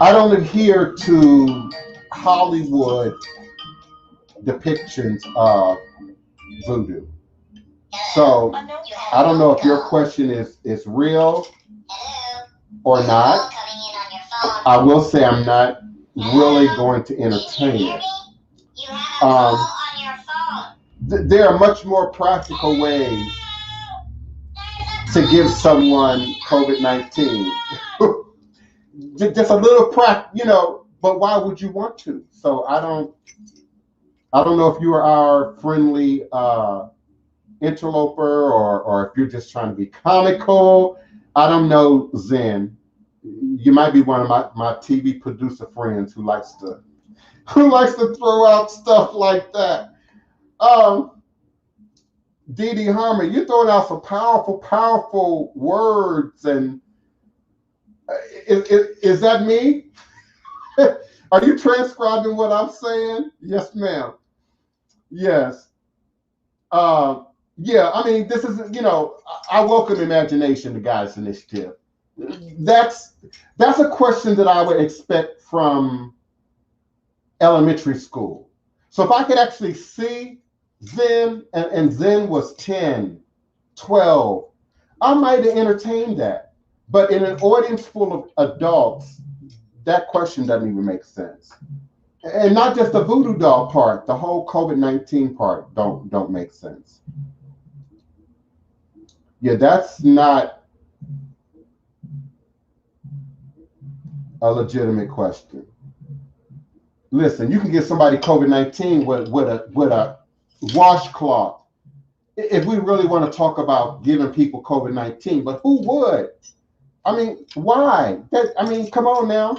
I don't adhere to Hollywood depictions of voodoo. So I don't know if your question is real or not. I will say I'm not really going to entertain it. There are much more practical ways to give someone COVID-19. Just a little but why would you want to? So I don't know if you are our friendly interloper or if you're just trying to be comical. I don't know, Zen. You might be one of my TV producer friends who likes to throw out stuff like that. Dee Dee Harmon, you're throwing out some powerful words, and is that me? Are you transcribing what I'm saying? Yes, ma'am. Yes. Yeah, I mean, this is, I welcome imagination to Guys Initiative. That's a question that I would expect from elementary school. So if I could actually see Zen, and Zen was 10, 12, I might have entertained that. But in an audience full of adults, that question doesn't even make sense. And not just the voodoo doll part, the whole COVID-19 part don't make sense. Yeah, that's not a legitimate question. Listen, you can give somebody COVID-19 with a washcloth if we really want to talk about giving people COVID-19, but who would? I mean, why? Come on now.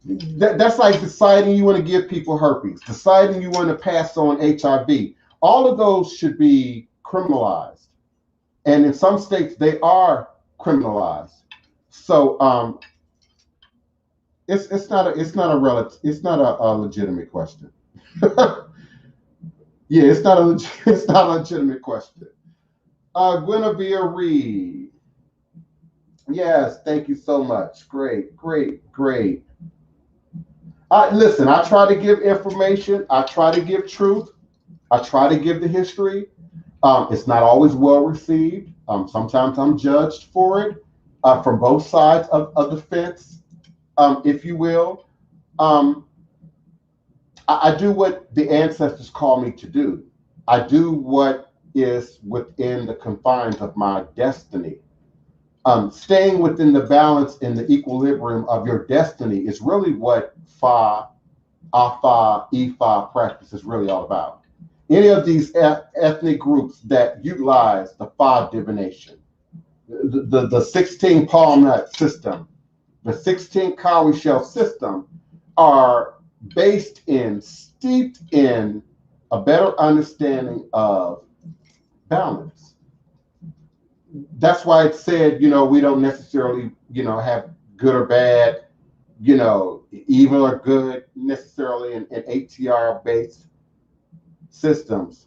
That's like deciding you want to give people herpes, deciding you want to pass on HIV. All of those should be criminalized, and in some states they are criminalized. So it's not a legitimate question. Yeah, it's not a legitimate question. Guinevere Reed. Yes, thank you so much. Great. Listen, I try to give information. I try to give truth. I try to give the history. It's not always well received. Sometimes I'm judged for it from both sides of the fence, if you will. I do what the ancestors call me to do. I do what is within the confines of my destiny. Staying within the balance and the equilibrium of your destiny is really what Fa, Afa, Ifa practice is really all about. Any of these ethnic groups that utilize the Fa divination, the 16 palm nut system, the 16 cowrie shell system are steeped in a better understanding of balance. That's why it said, we don't necessarily, have good or bad, evil or good necessarily in ATR-based systems.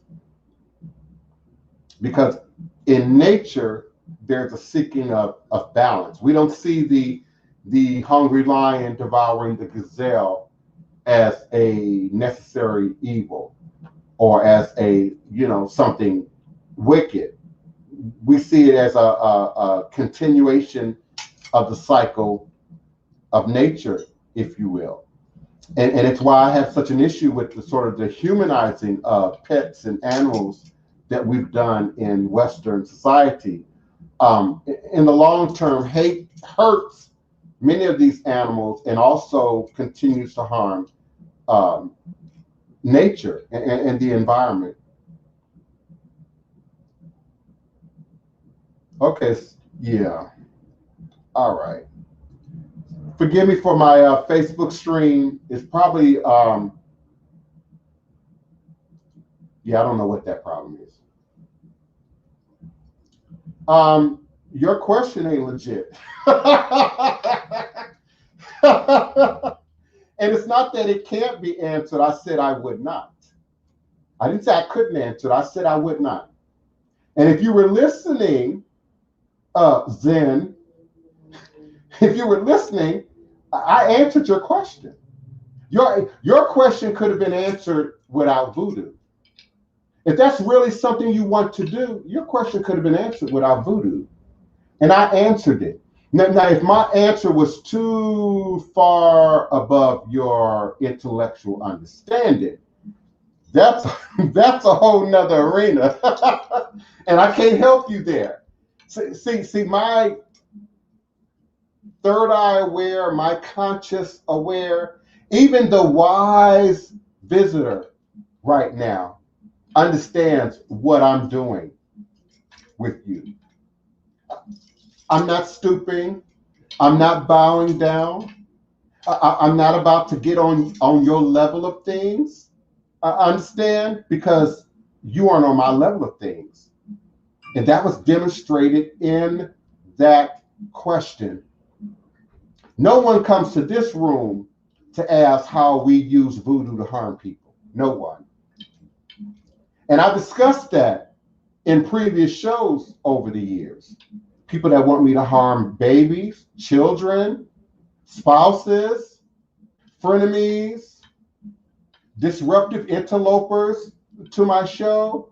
Because in nature, there's a seeking of balance. We don't see the hungry lion devouring the gazelle as a necessary evil or as a, something wicked. We see it as a continuation of the cycle of nature, if you will. And it's why I have such an issue with the humanizing of pets and animals that we've done in Western society. In the long term, hate hurts many of these animals and also continues to harm nature and the environment. Okay, yeah. All right. Forgive me for my Facebook stream. It's probably, I don't know what that problem is. Your question ain't legit. And it's not that it can't be answered. I said I would not. I didn't say I couldn't answer it. I said I would not. And if you were listening, Zen, if you were listening, I answered your question. Your question could have been answered without voodoo. If that's really something you want to do, your question could have been answered without voodoo. And I answered it. Now, if my answer was too far above your intellectual understanding, that's that's a whole nother arena. And I can't help you there. See, my third eye aware, my conscious aware, even the wise visitor right now understands what I'm doing with you. I'm not stooping. I'm not bowing down. I'm not about to get on your level of things. I understand because you aren't on my level of things. And that was demonstrated in that question. No one comes to this room to ask how we use voodoo to harm people. No one. And I discussed that in previous shows over the years. People that want me to harm babies, children, spouses, frenemies, disruptive interlopers to my show.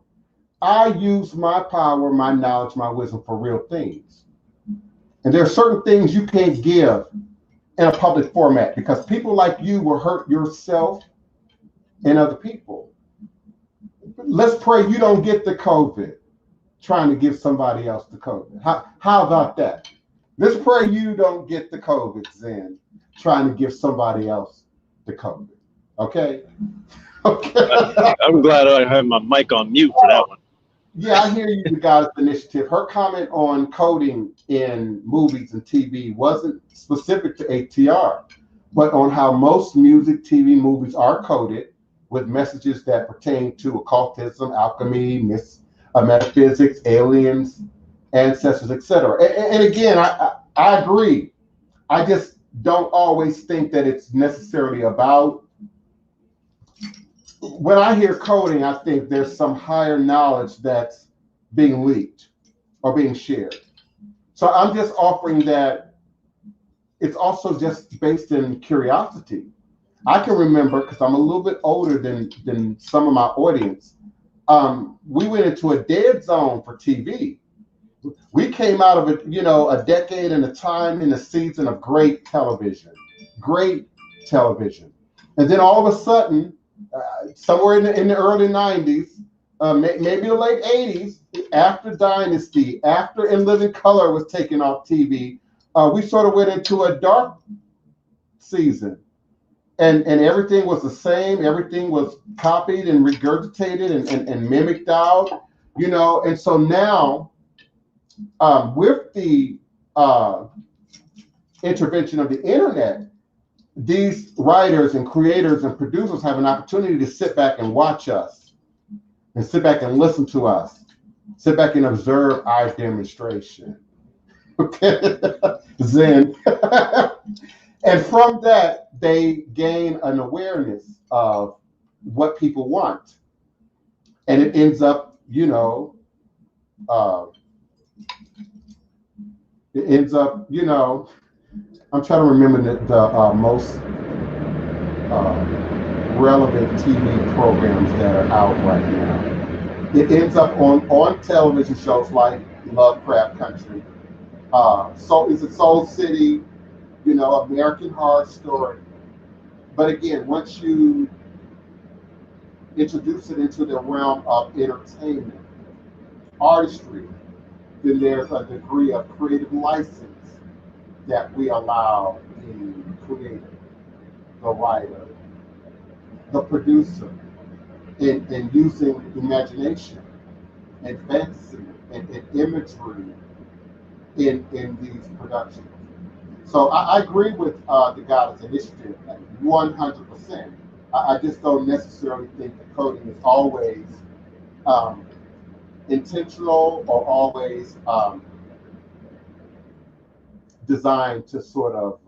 I use my power, my knowledge, my wisdom for real things. And there are certain things you can't give in a public format because people like you will hurt yourself and other people. Let's pray you don't get the COVID trying to give somebody else the COVID. How about that? Let's pray you don't get the COVID, Zen, trying to give somebody else the COVID. Okay? Okay. I'm glad I have my mic on mute for that one. Yeah, I hear you, the Goddess Initiative. Her comment on coding in movies and TV wasn't specific to ATR, but on how most music, TV, movies are coded with messages that pertain to occultism, alchemy, metaphysics, aliens, ancestors, etc. And again, I agree. I just don't always think that it's necessarily about. When I hear coding, I think there's some higher knowledge that's being leaked or being shared. So I'm just offering that it's also just based in curiosity. I can remember, because I'm a little bit older than some of my audience, we went into a dead zone for TV. We came out of a decade and a time in a season of great television. And then all of a sudden, somewhere in the early 90s, maybe the late 80s, after Dynasty, after In Living Color was taken off TV, we sort of went into a dark season. And everything was the same. Everything was copied and regurgitated and mimicked out, And so now, with the intervention of the internet, these writers and creators and producers have an opportunity to sit back and watch us, and sit back and listen to us, sit back and observe our demonstration. Okay, Zen. And from that, they gain an awareness of what people want. And it ends up, I'm trying to remember the most relevant TV programs that are out right now. It ends up on television shows like Lovecraft Country. So is it Soul City? American Horror Story. But again, once you introduce it into the realm of entertainment, artistry, then there's a degree of creative license that we allow the creator, the writer, the producer, in using imagination and fantasy and imagery in these productions. So I agree with the Goddess Initiative 100%. I just don't necessarily think that coding is always intentional or always designed to sort of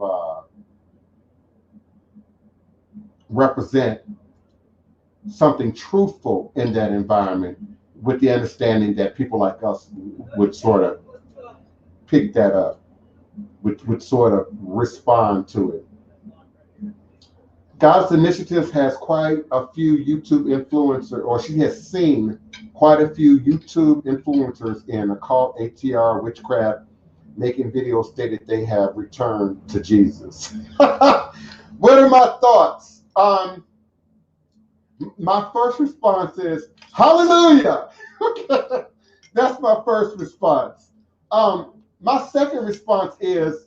represent something truthful in that environment, with the understanding that people like us would sort of pick that up, would sort of respond to it. God's Initiatives has quite a few YouTube influencers, or she has seen quite a few YouTube influencers in occult, ATR, witchcraft, making videos stated they have returned to Jesus. What are my thoughts? My first response is, hallelujah. That's my first response. My second response is,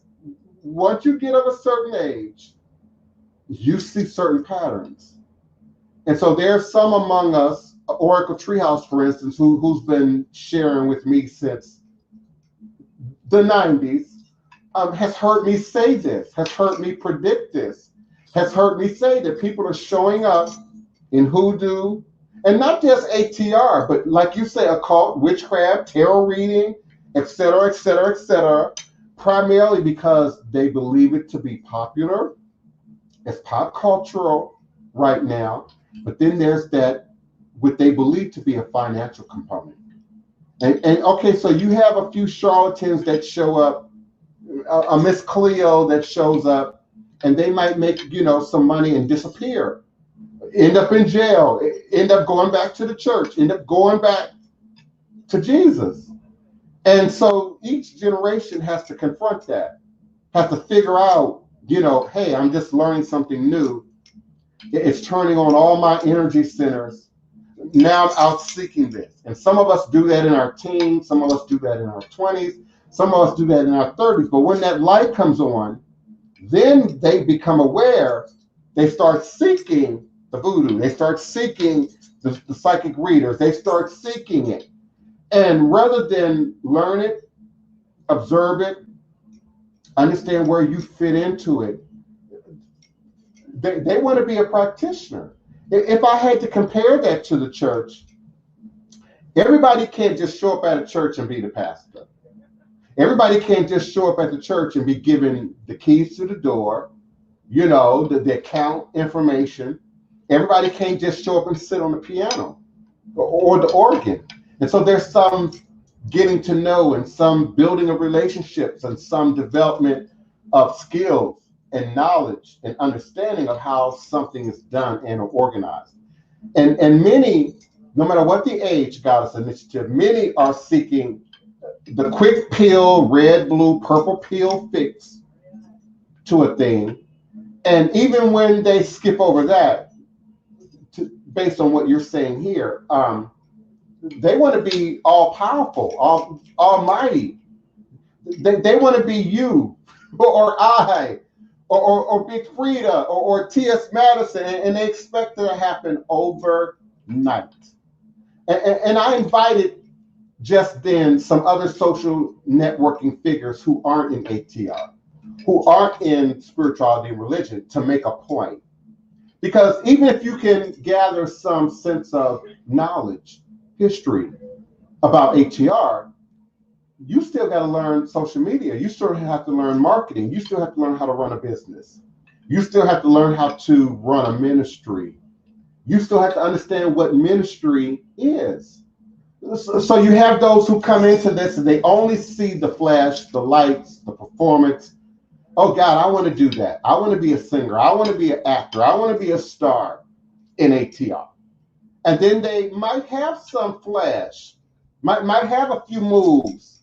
once you get of a certain age, you see certain patterns. And so there's some among us, Oracle Treehouse, for instance, who's been sharing with me since the 90s, has heard me say this, has heard me predict this, has heard me say that people are showing up in Hoodoo, and not just ATR, but like you say, occult, witchcraft, tarot reading, etc., etc., etc., primarily because they believe it to be popular. It's pop cultural right now, but then there's that what they believe to be a financial component. And okay, so you have a few charlatans that show up, a Miss Cleo that shows up, and they might make some money and disappear, end up in jail, end up going back to the church, end up going back to Jesus. And so each generation has to confront that, has to figure out, hey, I'm just learning something new. It's turning on all my energy centers. Now I'm out seeking this. And some of us do that in our teens, some of us do that in our 20s, some of us do that in our 30s. But when that light comes on, then they become aware, they start seeking the voodoo, they start seeking the psychic readers, they start seeking it. And rather than learn it, observe it, understand where you fit into it, they want to be a practitioner. If I had to compare that to the church, everybody can't just show up at a church and be the pastor. Everybody can't just show up at the church and be given the keys to the door, the account information. Everybody can't just show up and sit on the piano or the organ. And so there's some getting to know and some building of relationships and some development of skills and knowledge and understanding of how something is done and organized. And many, no matter what the age, Goddess Initiative, many are seeking the quick pill, red, blue, purple pill fix to a thing. And even when they skip over that, based on what you're saying here, they want to be all powerful, almighty. They want to be you or I or Big Frida or T.S. Madison, and they expect it to happen overnight. And I invited just then some other social networking figures who aren't in ATR, who aren't in spirituality and religion, to make a point. Because even if you can gather some sense of knowledge, history about ATR, you still got to learn social media. You still have to learn marketing. You still have to learn how to run a business. You still have to learn how to run a ministry. You still have to understand what ministry is. So you have those who come into this and they only see the flash, the lights, the performance. Oh God, I want to do that. I want to be a singer. I want to be an actor. I want to be a star in ATR. And then they might have some flash, might have a few moves,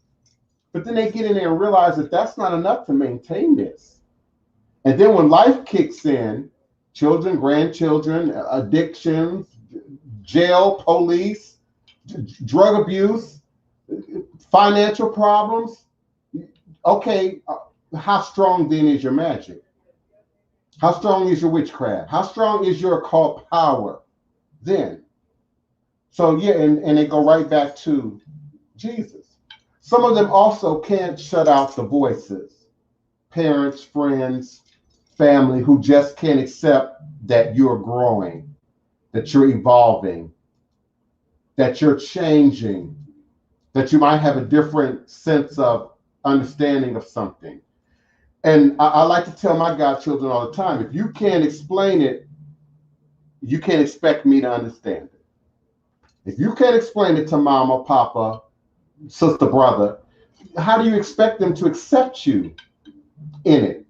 but then they get in there and realize that that's not enough to maintain this. And then when life kicks in, children, grandchildren, addictions, jail, police, drug abuse, financial problems. Okay, how strong then is your magic? How strong is your witchcraft? How strong is your occult power then? So yeah, and they go right back to Jesus. Some of them also can't shut out the voices, parents, friends, family, who just can't accept that you're growing, that you're evolving, that you're changing, that you might have a different sense of understanding of something. And I like to tell my godchildren all the time, if you can't explain it, you can't expect me to understand it. If you can't explain it to mama, papa, sister, brother, how do you expect them to accept you in it?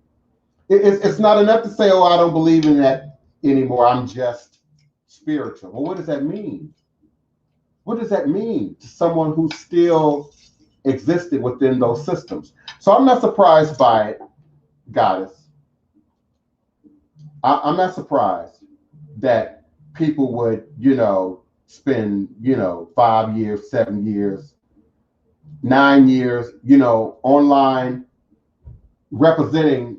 It's not enough to say, oh, I don't believe in that anymore. I'm just spiritual. Well, what does that mean? What does that mean to someone who still existed within those systems? So I'm not surprised by it, Goddess. I'm not surprised that people would, spend, 5 years, 7 years, 9 years, online representing,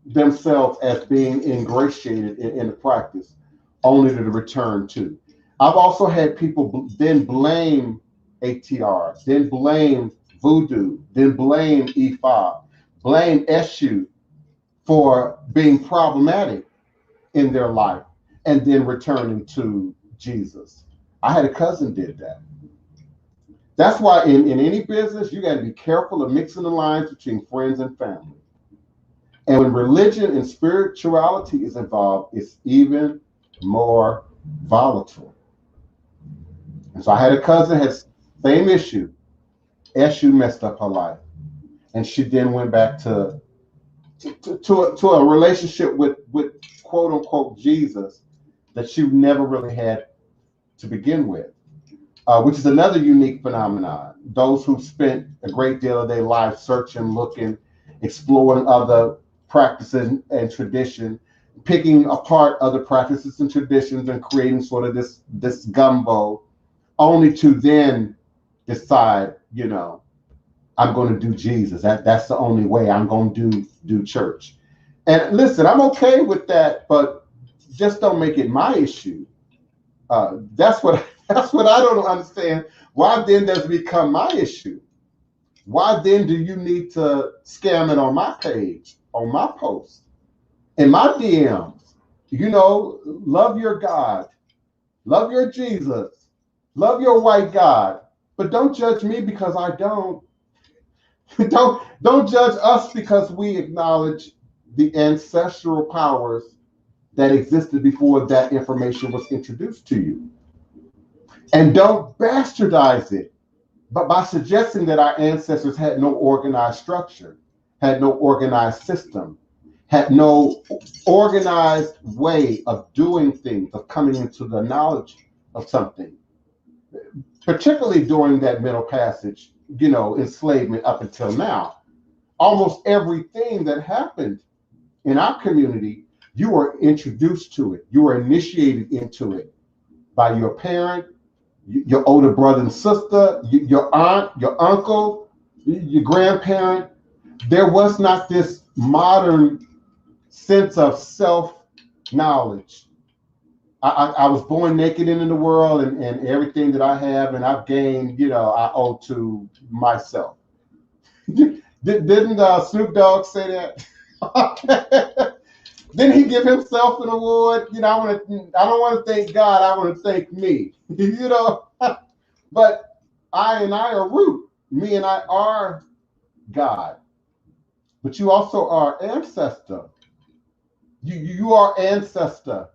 themselves as being ingratiated in the practice, only to return to. I've also had people then blame ATR, then blame Voodoo, then blame E5, blame Eshu for being problematic in their life, and then returning to Jesus. I had a cousin did that. That's why in any business, you got to be careful of mixing the lines between friends and family. And when religion and spirituality is involved, it's even more volatile. And so I had a cousin had same issue. Eshu messed up her life, and she then went back to a relationship with quote unquote Jesus that she never really had to begin with, which is another unique phenomenon. Those who've spent a great deal of their life searching, looking, exploring other practices and tradition, picking apart other practices and traditions and creating sort of this gumbo, only to then decide, I'm going to do Jesus. That's the only way. I'm going to do church. And listen, I'm okay with that, but just don't make it my issue. That's what I don't understand. Why then does it become my issue? Why then do you need to scam it on my page, on my post, in my DMs? Love your God, love your Jesus, love your white God, but don't judge me because I don't. Don't judge us because we acknowledge the ancestral powers that existed before that information was introduced to you. And don't bastardize it, but by suggesting that our ancestors had no organized structure, had no organized system, had no organized way of doing things, of coming into the knowledge of something, particularly during that Middle Passage, enslavement up until now. Almost everything that happened in our community, you were introduced to it, you were initiated into it by your parent, your older brother and sister, your aunt, your uncle, your grandparent. There was not this modern sense of self-knowledge. I was born naked into the world, and everything that I have and I've gained, I owe to myself. Didn't Snoop Dogg say that? Didn't he give himself an award? I don't want to thank God. I want to thank me. But I and I are root. Me and I are God. But you also are ancestor. You are ancestor.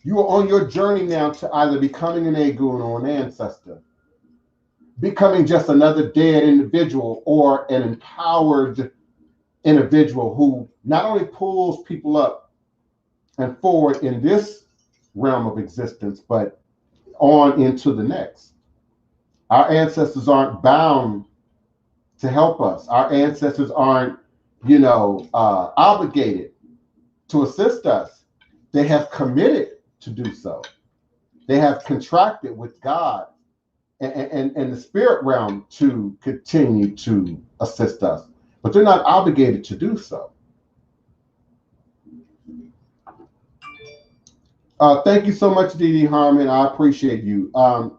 You are on your journey now to either becoming an Agun or an ancestor, becoming just another dead individual or an empowered individual who not only pulls people up and forward in this realm of existence, but on into the next. Our ancestors aren't bound to help us. Our ancestors aren't, obligated to assist us. They have committed to do so. They have contracted with God and the spirit realm to continue to assist us, but they're not obligated to do so. Thank you so much, Dee Dee Harmon. I appreciate you.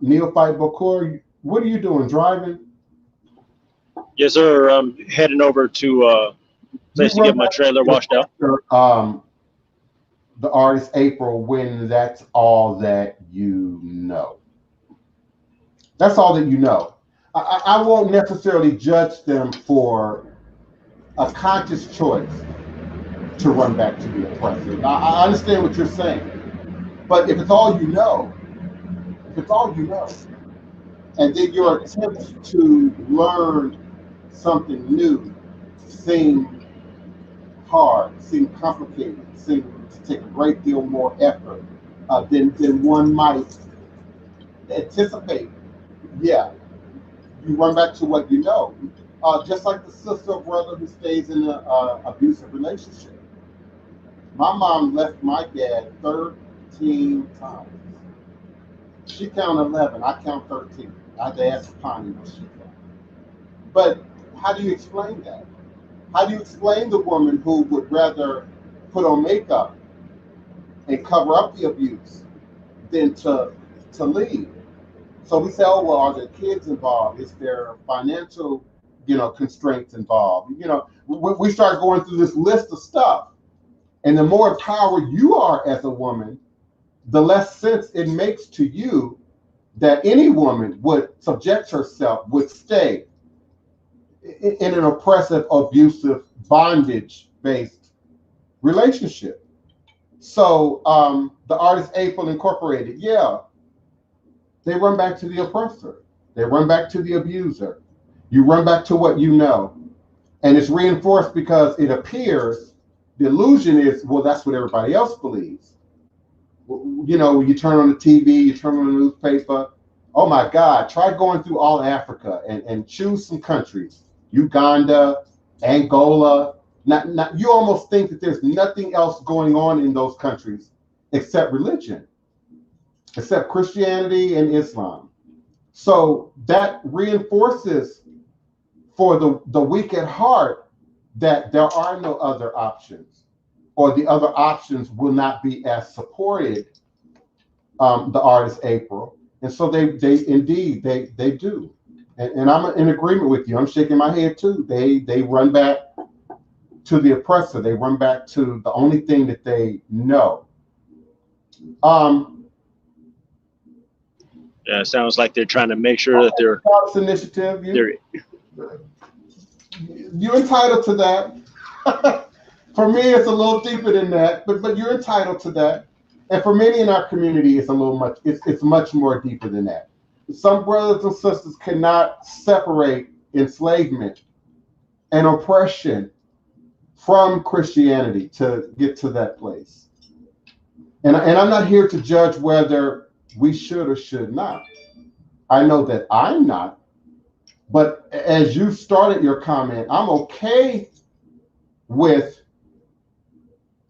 Neophyte Bokor, what are you doing? Driving? Yes, sir. I'm heading over to place to get my trailer washed out. The artist April, when that's all that you know. That's all that you know. I won't necessarily judge them for a conscious choice to run back to the oppressor. I understand what you're saying, but if it's all you know, and then your attempt to learn something new seem hard, seem complicated, seem to take a great deal more effort than one might anticipate. Yeah, you run back to what you know. Just like the sister or brother who stays in an abusive relationship. My mom left my dad 13 times. She counted 11. I count 13. I had to ask Connie what she counted. But how do you explain that? How do you explain the woman who would rather put on makeup and cover up the abuse than to leave? So we say, oh well, are there kids involved? Is there financial, constraints involved? We start going through this list of stuff, and the more empowered you are as a woman, the less sense it makes to you that any woman would subject herself, would stay in an oppressive, abusive, bondage-based relationship. So the artist April Incorporated, yeah, they run back to the oppressor. They run back to the abuser. You run back to what you know. And it's reinforced because it appears, the illusion is, well, that's what everybody else believes. You turn on the TV, you turn on the newspaper. Oh my God, try going through all Africa and choose some countries. Uganda, Angola. You almost think that there's nothing else going on in those countries except religion, except Christianity and Islam. So that reinforces for the weak at heart that there are no other options, or the other options will not be as supported, the artist April. And so they do. And I'm in agreement with you. I'm shaking my head too. They run back to the oppressor. They run back to the only thing that they know. Yeah, it sounds like they're trying to make sure that they're initiative. You're entitled to that. For me, it's a little deeper than that, but you're entitled to that. And for many in our community, it's much more deeper than that. Some brothers and sisters cannot separate enslavement and oppression from Christianity to get to that place. And I'm not here to judge whether we should or should not. I know that I'm not. But as you started your comment, I'm okay with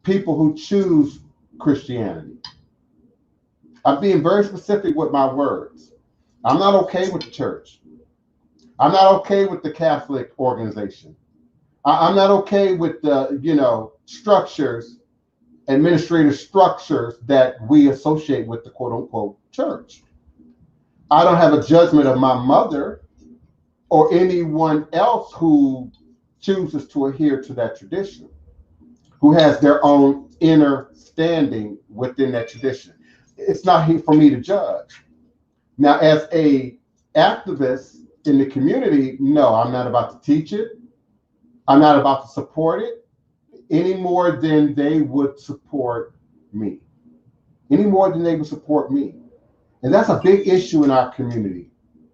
people who choose Christianity. I'm being very specific with my words. I'm not okay with the church. I'm not okay with the Catholic organization. I'm not okay with the, structures, administrative structures that we associate with the quote unquote church. I don't have a judgment of my mother or anyone else who chooses to adhere to that tradition, who has their own inner standing within that tradition. It's not here for me to judge. Now, as a activist in the community, no, I'm not about to teach it. I'm not about to support it any more than they would support me. Any more than they would support me. And that's a big issue in our community,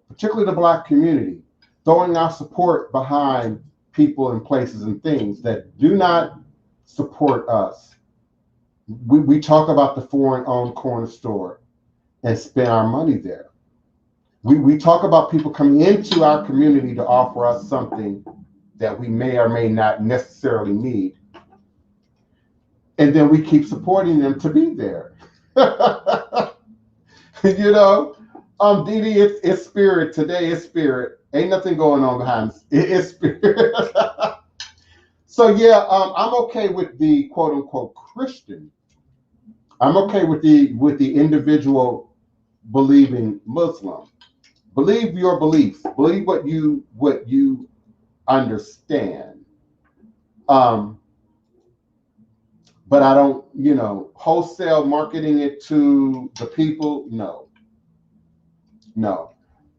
particularly the Black community, throwing our support behind people and places and things that do not support us. We talk about the foreign-owned corner store and spend our money there. We talk about people coming into our community to offer us something that we may or may not necessarily need. And then we keep supporting them to be there. Didi, it's spirit. Today is spirit. Ain't nothing going on behind us. It's spirit. So yeah, I'm okay with the quote unquote Christian. I'm okay with the individual believing Muslim. Believe your beliefs. Believe what you understand. But I don't, wholesale marketing it to the people. No.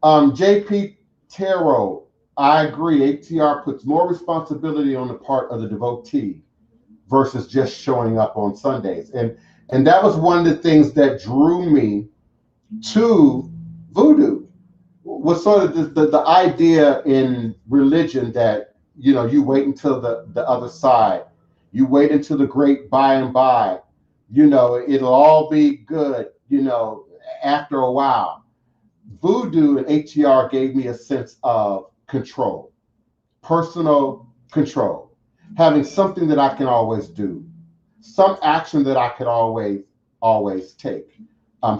JP Tarot, I agree. ATR puts more responsibility on the part of the devotee versus just showing up on Sundays. And that was one of the things that drew me to Voodoo, was sort of the idea in religion that, you wait until the other side. You wait until the great by and by. It'll all be good, after a while. Voodoo and ATR gave me a sense of control, personal control, having something that I can always do, some action that I could always take.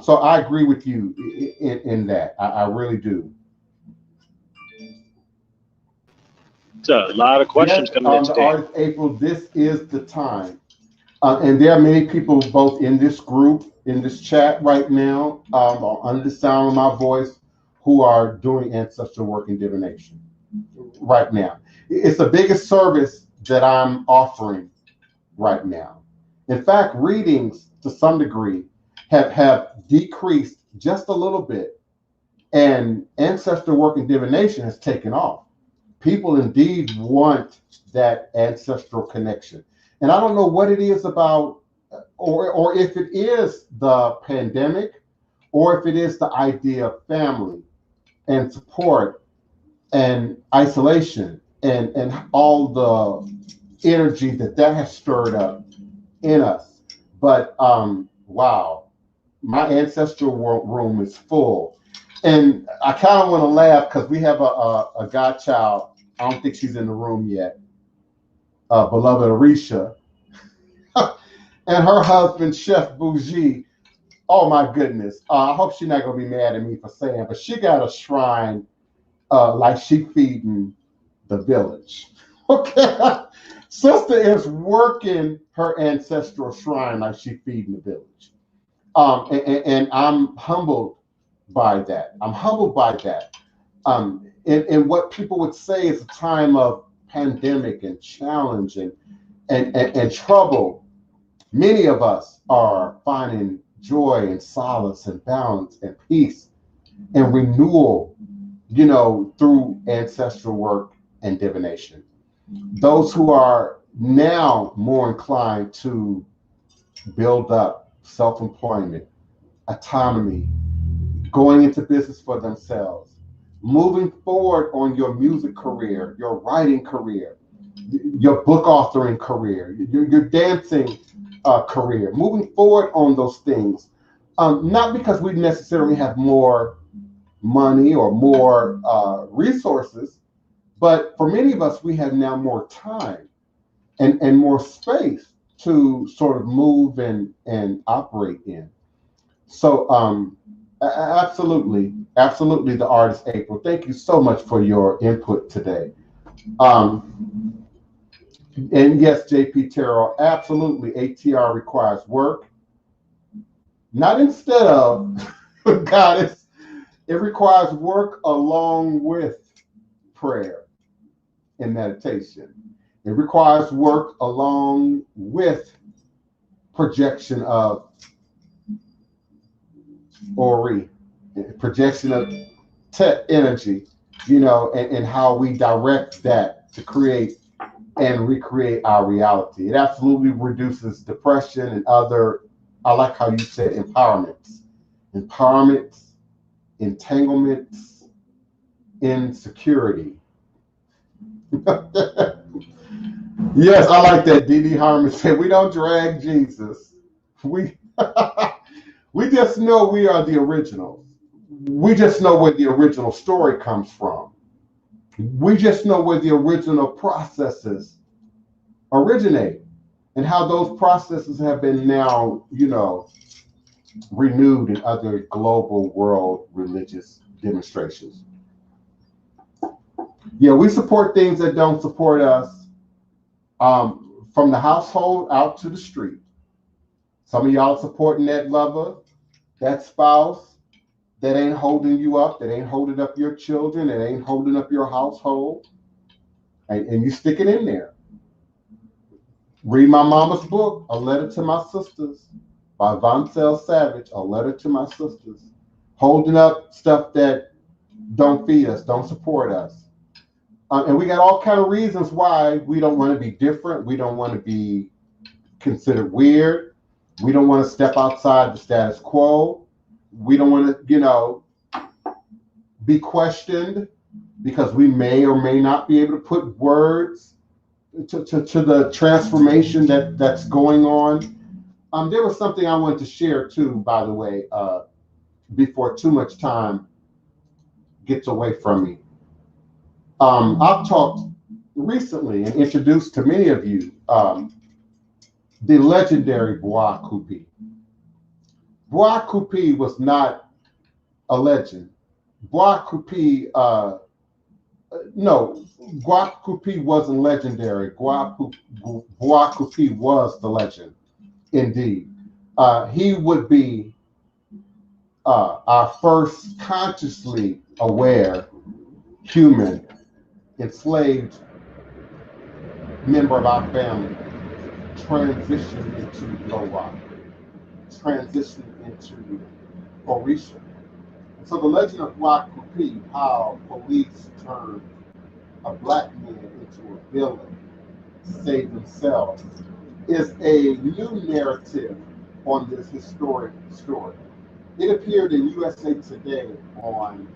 So I agree with you in that. I really do. So a lot of questions Yes, coming in the today. artist April, this is the time. And there are many people both in this group, in this chat right now, or under the sound of my voice, who are doing ancestral work and divination right now. It's the biggest service that I'm offering right now. In fact, readings to some degree have decreased just a little bit, and ancestral work and divination has taken off. People indeed want that ancestral connection. And I don't know what it is about, or if it is the pandemic, or if it is the idea of family and support and isolation and all the energy that has stirred up in us. But wow, my ancestral room is full. And I kind of want to laugh because we have a godchild. I don't think she's in the room yet. Beloved Arisha. And her husband, Chef Bougie. Oh my goodness. I hope she's not going to be mad at me for saying, but she got a shrine like she feeding the village. Okay. Sister is working her ancestral shrine like she feeding the village. And I'm humbled by that. I'm humbled by that. And what people would say is a time of pandemic and challenge and trouble. Many of us are finding joy and solace and balance and peace and renewal, through ancestral work and divination. Those who are now more inclined to build up self-employment, autonomy, going into business for themselves, moving forward on your music career, your writing career, your book authoring career, your dancing career, moving forward on those things. Not because we necessarily have more money or more resources, but for many of us, we have now more time and more space to sort of move and operate in. So absolutely, the artist April. Thank you so much for your input today. And yes, JP Terrell, absolutely, ATR requires work, not instead of goddess. It requires work along with prayer and meditation. It requires work along with projection of Ori, projection of energy, and how we direct that to create and recreate our reality. It absolutely reduces depression and other, I like how you said empowerments, entanglements, insecurity. Yes, I like that. D.D. Harmon said, we don't drag Jesus. We we just know we are the originals. We just know where the original story comes from. We just know where the original processes originate and how those processes have been now, renewed in other global world religious demonstrations. Yeah, we support things that don't support us, from the household out to the street. Some of y'all supporting that lover, that spouse that ain't holding you up, that ain't holding up your children, that ain't holding up your household, and you stick it in there. Read my mama's book, A Letter to My Sisters, by Vansel Savage, A Letter to My Sisters. Holding up stuff that don't feed us, don't support us. And we got all kind of reasons why we don't want to be different. We don't want to be considered weird. We don't want to step outside the status quo. We don't want to, be questioned because we may or may not be able to put words to the transformation that's going on. There was something I wanted to share too, by the way, before too much time gets away from me. I've talked recently and introduced to many of you the legendary Bois Coupe. Bois Coupe was not a legend. Bois Coupe, no, Bois Coupe wasn't legendary. Bois Coupe was the legend, indeed. He would be our first consciously aware human enslaved member of our family transitioned into Loa, transitioned into Orisha. So the legend of Bois Coupe, how police turned a black man into a villain to save themselves, is a new narrative on this historic story. It appeared in USA Today on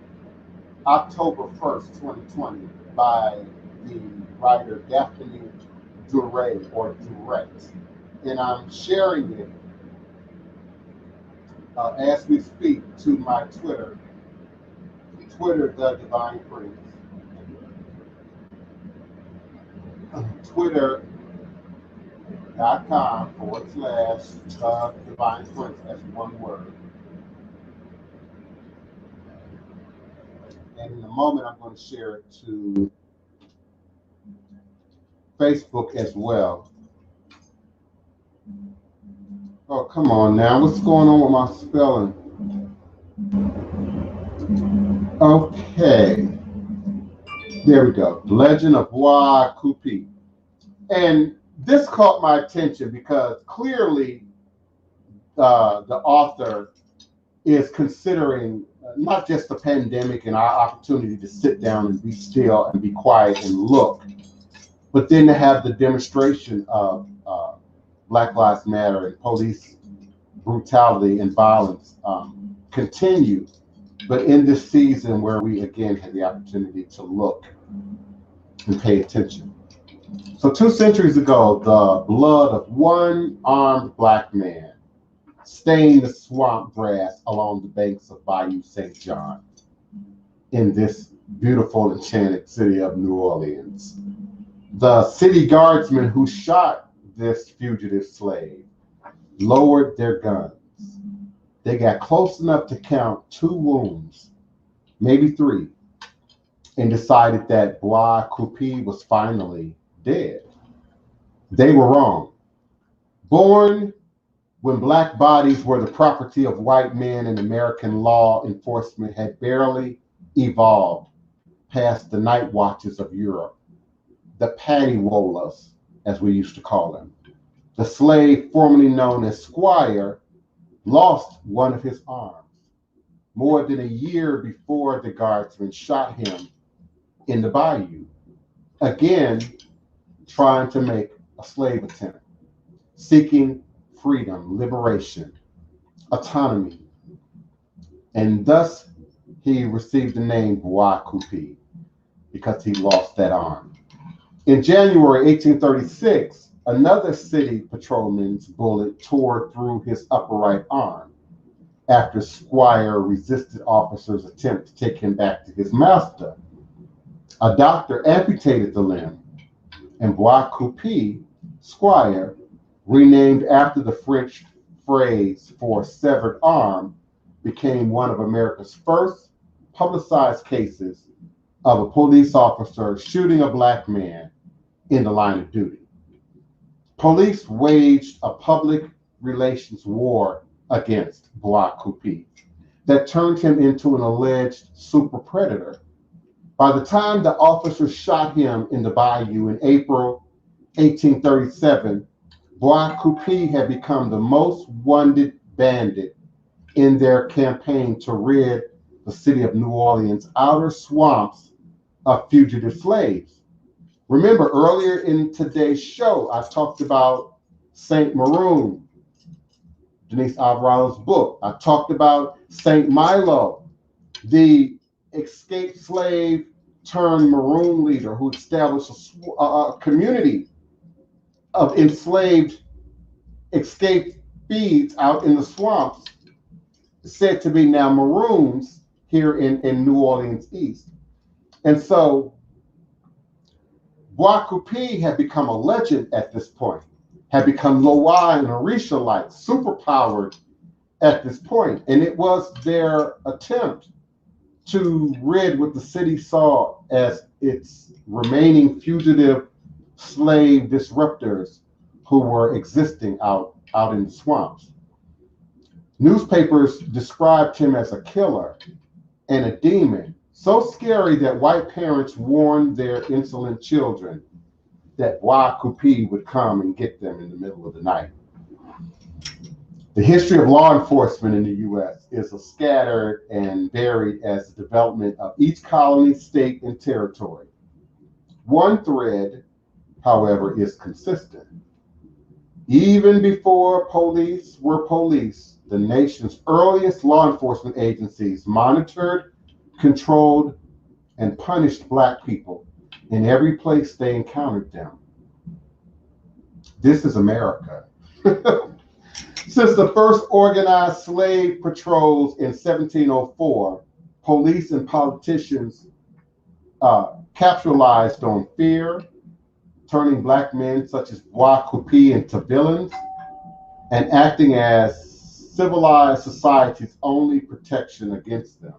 October 1st, 2020, by the writer Daphne Duret or Duret. And I'm sharing it as we speak to my Twitter, The Divine Prince. Twitter.com/Divine Prince. That's one word. And in a moment, I'm going to share it to Facebook as well. Oh, come on now. What's going on with my spelling? Okay. There we go. Legend of Bois Coupe. And this caught my attention because clearly the author is considering not just the pandemic and our opportunity to sit down and be still and be quiet and look, but then to have the demonstration of Black Lives Matter and police brutality and violence continue, but in this season where we again had the opportunity to look and pay attention. So 2 centuries ago, the blood of one armed black man stained the swamp grass along the banks of Bayou St. John in this beautiful, enchanted city of New Orleans. The city guardsmen who shot this fugitive slave lowered their guns. They got close enough to count 2 wounds, maybe 3, and decided that Bois Coupe was finally dead. They were wrong. Born when black bodies were the property of white men and American law enforcement had barely evolved past the night watches of Europe, the pattywollas, as we used to call them. The slave formerly known as Squire lost one of his arms more than a year before the guardsmen shot him in the bayou, again trying to make a slave attempt, seeking freedom, liberation, autonomy, and thus he received the name Bois Coupe because he lost that arm. In January 1836, another city patrolman's bullet tore through his upper right arm after Squire resisted officers' attempt to take him back to his master. A doctor amputated the limb, and Bois Coupe, Squire, renamed after the French phrase for severed arm, became one of America's first publicized cases of a police officer shooting a black man in the line of duty. Police waged a public relations war against Bois Coupe that turned him into an alleged super predator. By the time the officers shot him in the bayou in April 1837, Bois Coupe had become the most wanted bandit in their campaign to rid the city of New Orleans' outer swamps of fugitive slaves. Remember, earlier in today's show, I talked about Saint Maroon, Denise Alvarado's book. I talked about Saint Milo, the escaped slave turned Maroon leader who established a community of enslaved escaped thieves out in the swamps, said to be now Maroons here in New Orleans East. And so Bois Coupi had become a legend at this point, had become Loa and Orisha-like, superpowered at this point. And it was their attempt to rid what the city saw as its remaining fugitive slave disruptors who were existing out in the swamps. Newspapers described him as a killer and a demon, so scary that white parents warned their insolent children that Bois Coupi would come and get them in the middle of the night. The history of law enforcement in the U.S. is as scattered and varied as the development of each colony, state, and territory. One thread, however, is consistent. Even before police were police, the nation's earliest law enforcement agencies monitored, controlled, and punished Black people in every place they encountered them. This is America. Since the first organized slave patrols in 1704, police and politicians capitalized on fear, turning Black men such as Bois Coupi into villains, and acting as civilized society's only protection against them.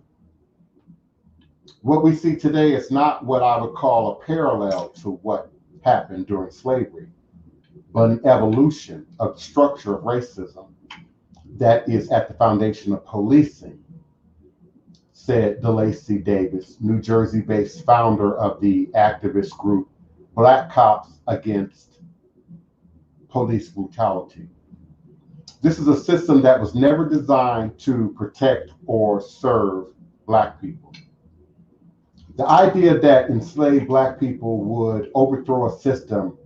What we see today is not what I would call a parallel to what happened during slavery, but an evolution of the structure of racism that is at the foundation of policing, said DeLacy Davis, New Jersey-based founder of the activist group Black Cops Against Police Brutality. This is a system that was never designed to protect or serve Black people. The idea that enslaved Black people would overthrow a system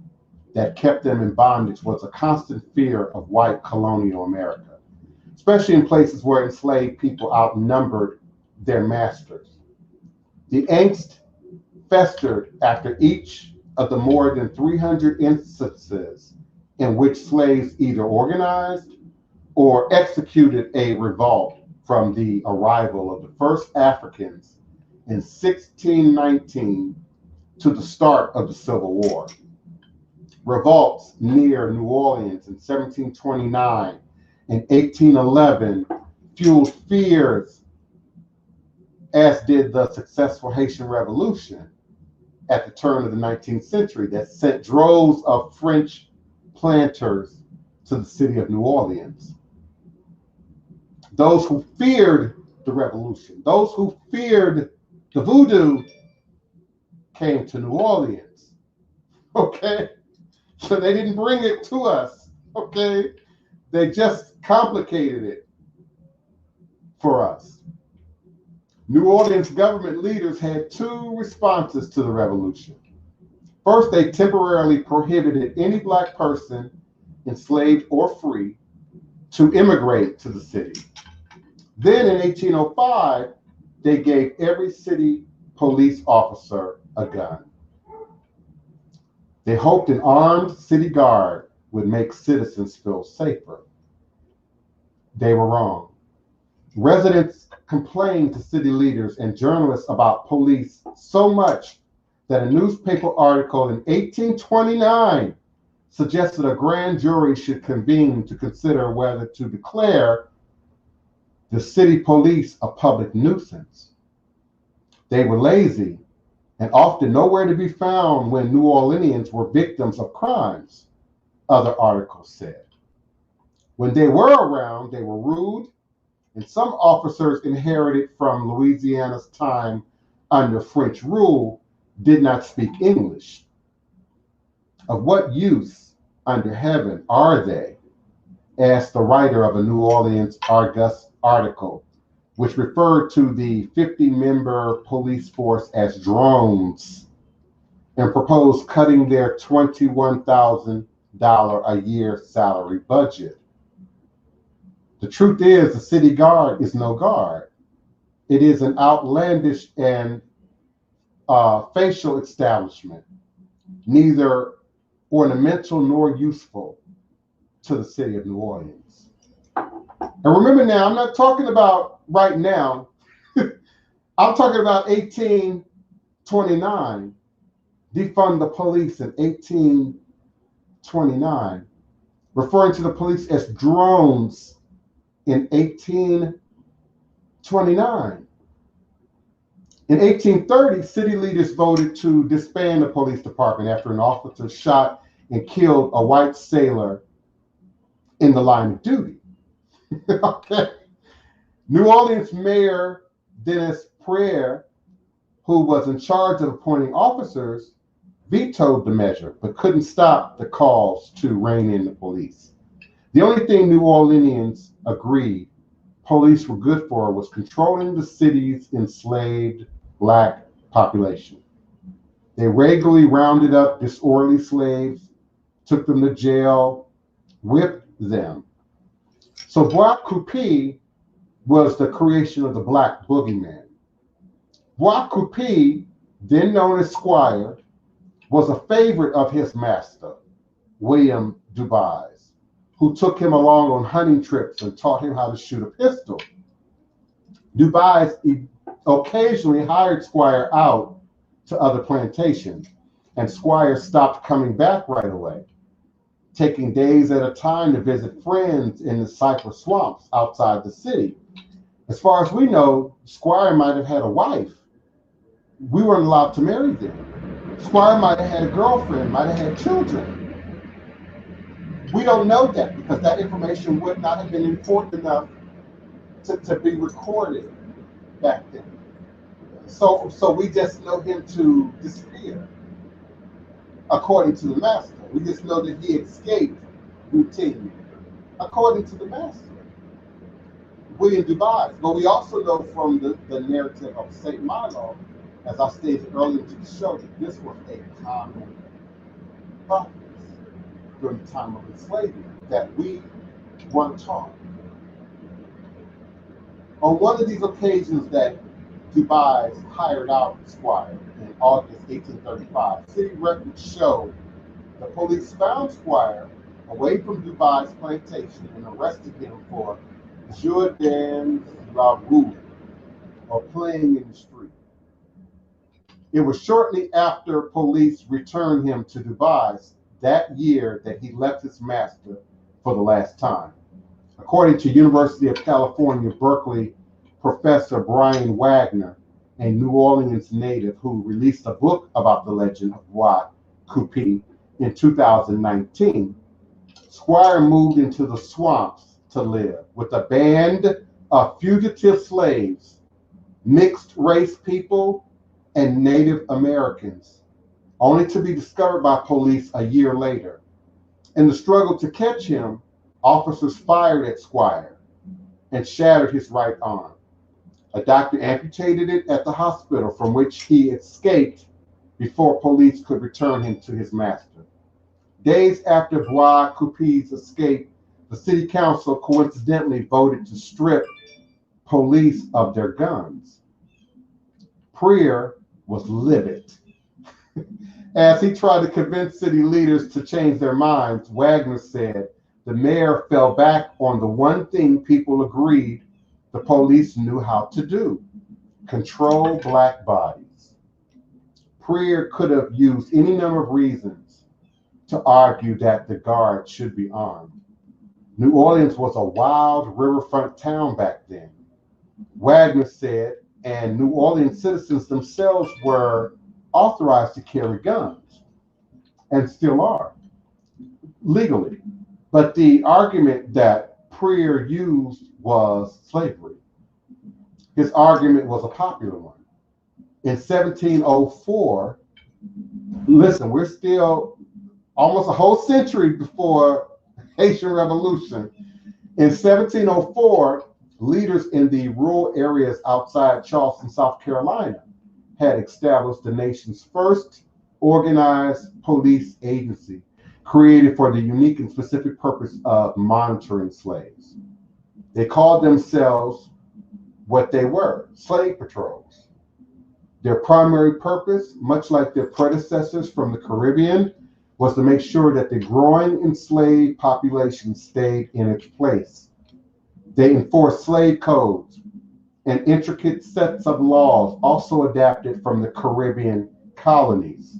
that kept them in bondage was a constant fear of white colonial America, especially in places where enslaved people outnumbered their masters. The angst festered after each of the more than 300 instances in which slaves either organized or executed a revolt from the arrival of the first Africans in 1619 to the start of the Civil War. Revolts near New Orleans in 1729 and 1811 fueled fears, as did the successful Haitian Revolution at the turn of the 19th century that sent droves of French planters to the city of New Orleans. Those who feared the revolution, those who feared the voodoo, came to New Orleans, okay? So they didn't bring it to us, okay? They just complicated it for us. New Orleans government leaders had two responses to the revolution. First, they temporarily prohibited any Black person, enslaved or free, to immigrate to the city. Then in 1805, they gave every city police officer a gun. They hoped an armed city guard would make citizens feel safer. They were wrong. Residents complained to city leaders and journalists about police so much that a newspaper article in 1829 suggested a grand jury should convene to consider whether to declare the city police a public nuisance. They were lazy and often nowhere to be found when New Orleanians were victims of crimes, other articles said. When they were around, they were rude, and some officers inherited from Louisiana's time under French rule did not speak English. Of what use under heaven are they? Asked the writer of a New Orleans Argus article, which referred to the 50-member police force as drones and proposed cutting their $21,000 a year salary budget. The truth is, the city guard is no guard. It is an outlandish and facial establishment, neither ornamental nor useful to the city of New Orleans. And remember now, I'm not talking about right now. I'm talking about 1829, defund the police in 1829, referring to the police as drones in 1829. In 1830, city leaders voted to disband the police department after an officer shot and killed a white sailor in the line of duty. Okay. New Orleans Mayor Dennis Prayer, who was in charge of appointing officers, vetoed the measure, but couldn't stop the calls to rein in the police. The only thing New Orleanians agreed police were good for was controlling the city's enslaved Black population. They regularly rounded up disorderly slaves, took them to jail, whipped them. So Bois Coupé was the creation of the Black boogeyman. Bois Coupé, then known as Squire, was a favorite of his master, William Dubois, who took him along on hunting trips and taught him how to shoot a pistol. Dubois occasionally hired Squire out to other plantations, and Squire stopped coming back right away, taking days at a time to visit friends in the cypress swamps outside the city. As far as we know, Squire might have had a wife. We weren't allowed to marry them. Squire might have had a girlfriend, might have had children. We don't know that because that information would not have been important enough to be recorded back then. So we just know him to disappear, according to the master. We just know that he escaped routine, according to the master, William Dubois. But we also know from the narrative of St. Milo, as I stated earlier to the show, that this was a common practice during the time of enslavement that we weren't taught. On one of these occasions that Dubois hired out Squire in August 1835, city records show the police found Squire away from Dubois' plantation and arrested him for jeu dans la rue, or playing in the street. It was shortly after police returned him to Dubois that year that he left his master for the last time. According to University of California, Berkeley professor Brian Wagner, a New Orleans native who released a book about the legend of Bois Coupé in 2019, Squire moved into the swamps to live with a band of fugitive slaves, mixed race people, and Native Americans, only to be discovered by police a year later. In the struggle to catch him, officers fired at Squire and shattered his right arm. A doctor amputated it at the hospital from which he escaped before police could return him to his master. Days after Bois Coupé's escape, the city council coincidentally voted to strip police of their guns. Prier was livid. As he tried to convince city leaders to change their minds, Wagner said the mayor fell back on the one thing people agreed the police knew how to do: control Black bodies. Prier could have used any number of reasons to argue that the guards should be armed. New Orleans was a wild riverfront town back then, Wagner said, and New Orleans citizens themselves were authorized to carry guns, and still are, legally. But the argument that Prier used was slavery. His argument was a popular one. In 1704, listen, we're still almost a whole century before Haitian Revolution. In 1704, leaders in the rural areas outside Charleston, South Carolina, had established the nation's first organized police agency, created for the unique and specific purpose of monitoring slaves. They called themselves what they were: slave patrols. Their primary purpose, much like their predecessors from the Caribbean, was to make sure that the growing enslaved population stayed in its place. They enforced slave codes and intricate sets of laws also adapted from the Caribbean colonies.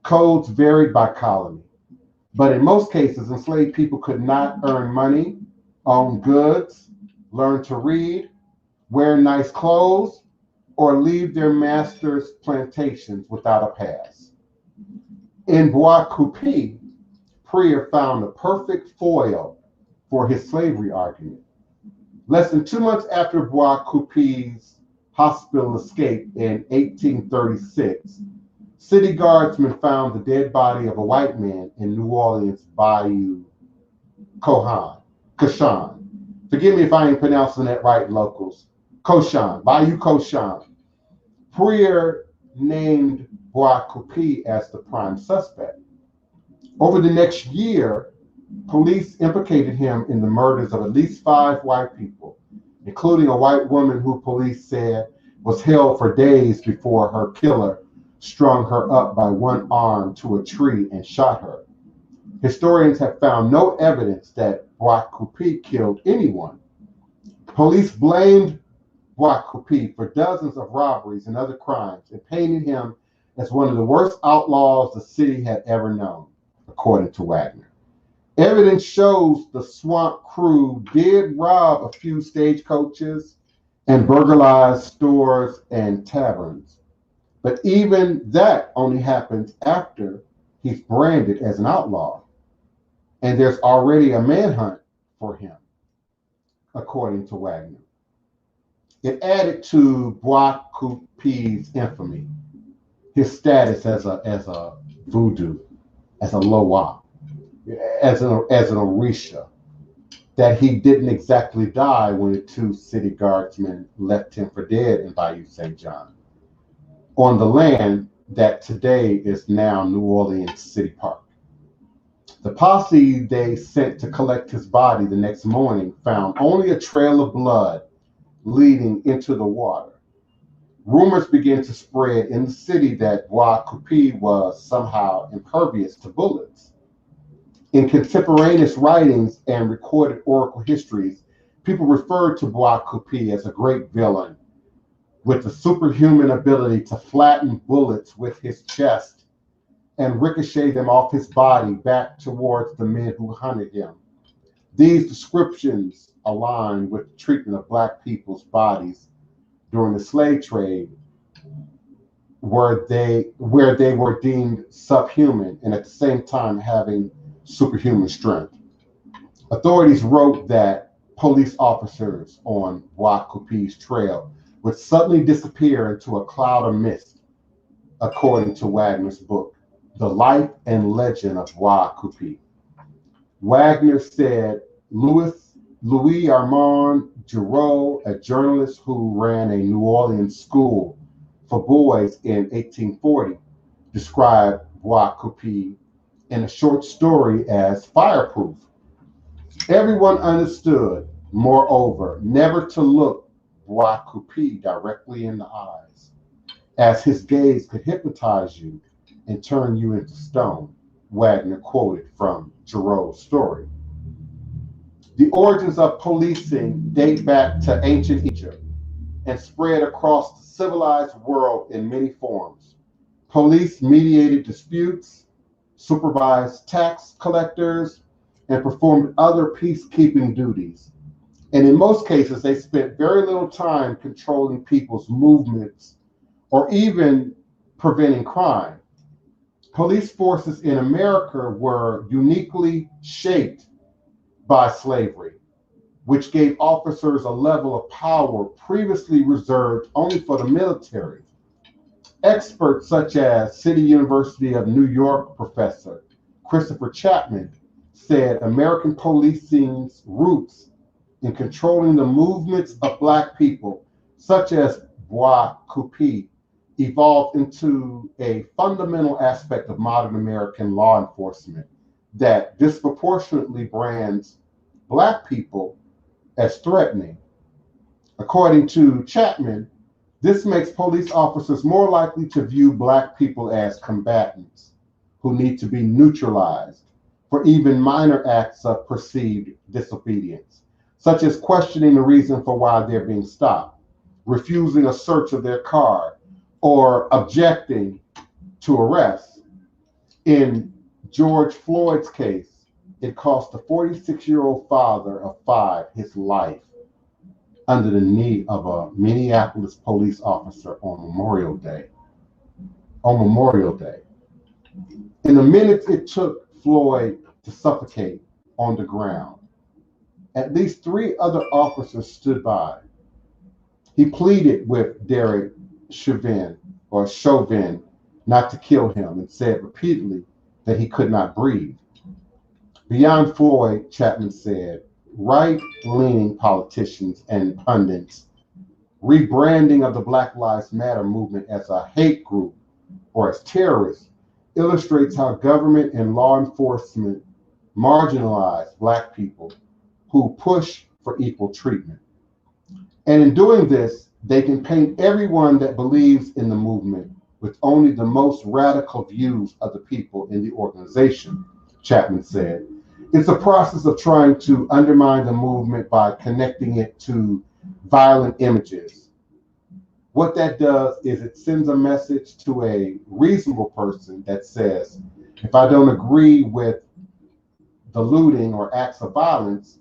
Codes varied by colony, but in most cases, enslaved people could not earn money, own goods, learn to read, wear nice clothes, or leave their master's plantations without a pass. In Bois Coupe, Prieur found a perfect foil for his slavery argument. Less than 2 months after Bois Coupe's hospital escape in 1836, city guardsmen found the dead body of a white man in New Orleans Bayou Cochon. Forgive me if I ain't pronouncing that right, locals. Bayou Cochon. Prieur named Bois Coupe as the prime suspect. Over the next year, police implicated him in the murders of at least 5 white people, including a white woman who police said was held for days before her killer strung her up by one arm to a tree and shot her. Historians have found no evidence that Bois Coupe killed anyone. Police blamed Bois Coupe for dozens of robberies and other crimes and painted him as one of the worst outlaws the city had ever known, according to Wagner. Evidence shows the swamp crew did rob a few stagecoaches and burglarize stores and taverns. But even that only happens after he's branded as an outlaw. And there's already a manhunt for him, according to Wagner. It added to Bois Coupe's infamy, his status as a voodoo, as a loa, as an orisha, that he didn't exactly die when the 2 city guardsmen left him for dead in Bayou St. John, on the land that today is now New Orleans City Park. The posse they sent to collect his body the next morning found only a trail of blood leading into the water. Rumors began to spread in the city that Bois Coupe was somehow impervious to bullets. In contemporaneous writings and recorded oracle histories, people referred to Bois Coupe as a great villain with the superhuman ability to flatten bullets with his chest and ricochet them off his body back towards the men who hunted him. These descriptions align with the treatment of Black people's bodies during the slave trade, where they were deemed subhuman and at the same time having superhuman strength. Authorities wrote that police officers on Bois Coupe's trail would suddenly disappear into a cloud of mist, according to Wagner's book, The Life and Legend of Bois Coupe. Wagner said Louis Armand Giraud, a journalist who ran a New Orleans school for boys in 1840, described Bois Coupe in a short story as fireproof. Everyone understood, moreover, never to look Bois Coupe directly in the eyes, as his gaze could hypnotize you and turn you into stone, Wagner quoted from Giraud's story. The origins of policing date back to ancient Egypt and spread across the civilized world in many forms. Police mediated disputes, supervised tax collectors, and performed other peacekeeping duties. And in most cases, they spent very little time controlling people's movements or even preventing crime. Police forces in America were uniquely shaped by slavery, which gave officers a level of power previously reserved only for the military. Experts such as City University of New York professor Christopher Chapman said American policing's roots in controlling the movements of Black people, such as Bois Coupe, evolved into a fundamental aspect of modern American law enforcement that disproportionately brands Black people as threatening. According to Chapman, This makes police officers more likely to view Black people as combatants who need to be neutralized for even minor acts of perceived disobedience, such as questioning the reason for why they're being stopped, refusing a search of their car, or objecting to arrest. In George Floyd's case, it cost the 46-year-old father of 5 his life under the knee of a Minneapolis police officer on Memorial Day. In the minutes it took Floyd to suffocate on the ground, at least 3 other officers stood by. He pleaded with Derek Chauvin not to kill him and said repeatedly that he could not breathe. Beyond Floyd, Chapman said, right-leaning politicians and pundits rebranding of the Black Lives Matter movement as a hate group or as terrorists illustrates how government and law enforcement marginalize Black people who push for equal treatment. And in doing this, they can paint everyone that believes in the movement with only the most radical views of the people in the organization, Chapman said. It's a process of trying to undermine the movement by connecting it to violent images. What that does is it sends a message to a reasonable person that says, if I don't agree with the looting or acts of violence,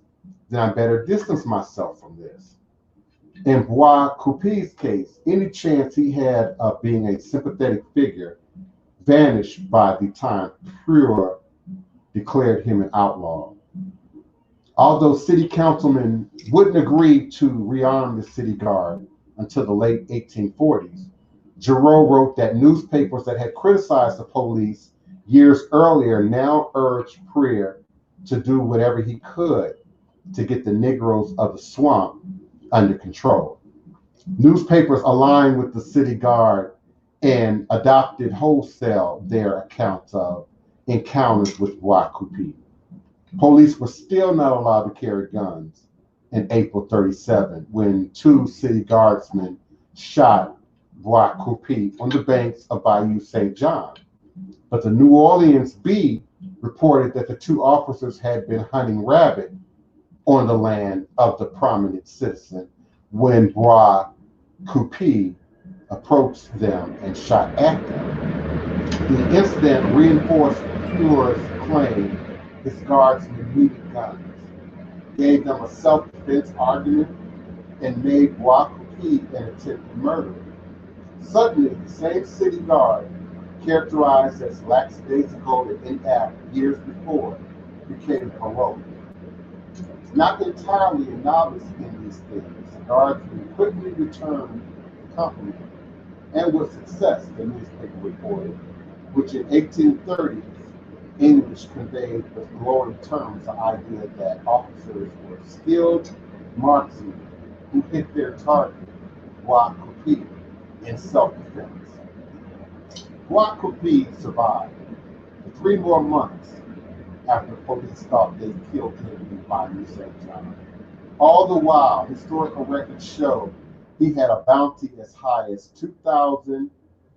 then I better distance myself from this. In Bois Coupe's case, any chance he had of being a sympathetic figure vanished by the time Pure declared him an outlaw. Although city councilmen wouldn't agree to rearm the city guard until the late 1840s, Giroux wrote that newspapers that had criticized the police years earlier now urged Pure to do whatever he could to get the Negroes of the swamp under control. Newspapers aligned with the city guard and adopted wholesale their accounts of encounters with Bois Coupe. Police were still not allowed to carry guns in April 37 when 2 city guardsmen shot Bois Coupe on the banks of Bayou St. John. But the New Orleans Bee reported that the 2 officers had been hunting rabbit on the land of the prominent citizen when Bois Coupe approached them and shot at them. The incident reinforced Pure's claim his guardsmen needed guns, gave them a self-defense argument, and made Bois Coupe an attempted murderer. Suddenly, the same city guard, characterized as lackadaisical and inept years before, became heroic. Not entirely a novice in these things, the guardsmen quickly returned the company, and with success, the newspaper reported, which in 1830s, English conveyed with glowing terms the idea that officers were skilled marksmen who hit their target while competing in self-defense. Bois Coupe survived for 3 more months after police thought they killed him in Bayou St. John. All the while, historical records show he had a bounty as high as $2,000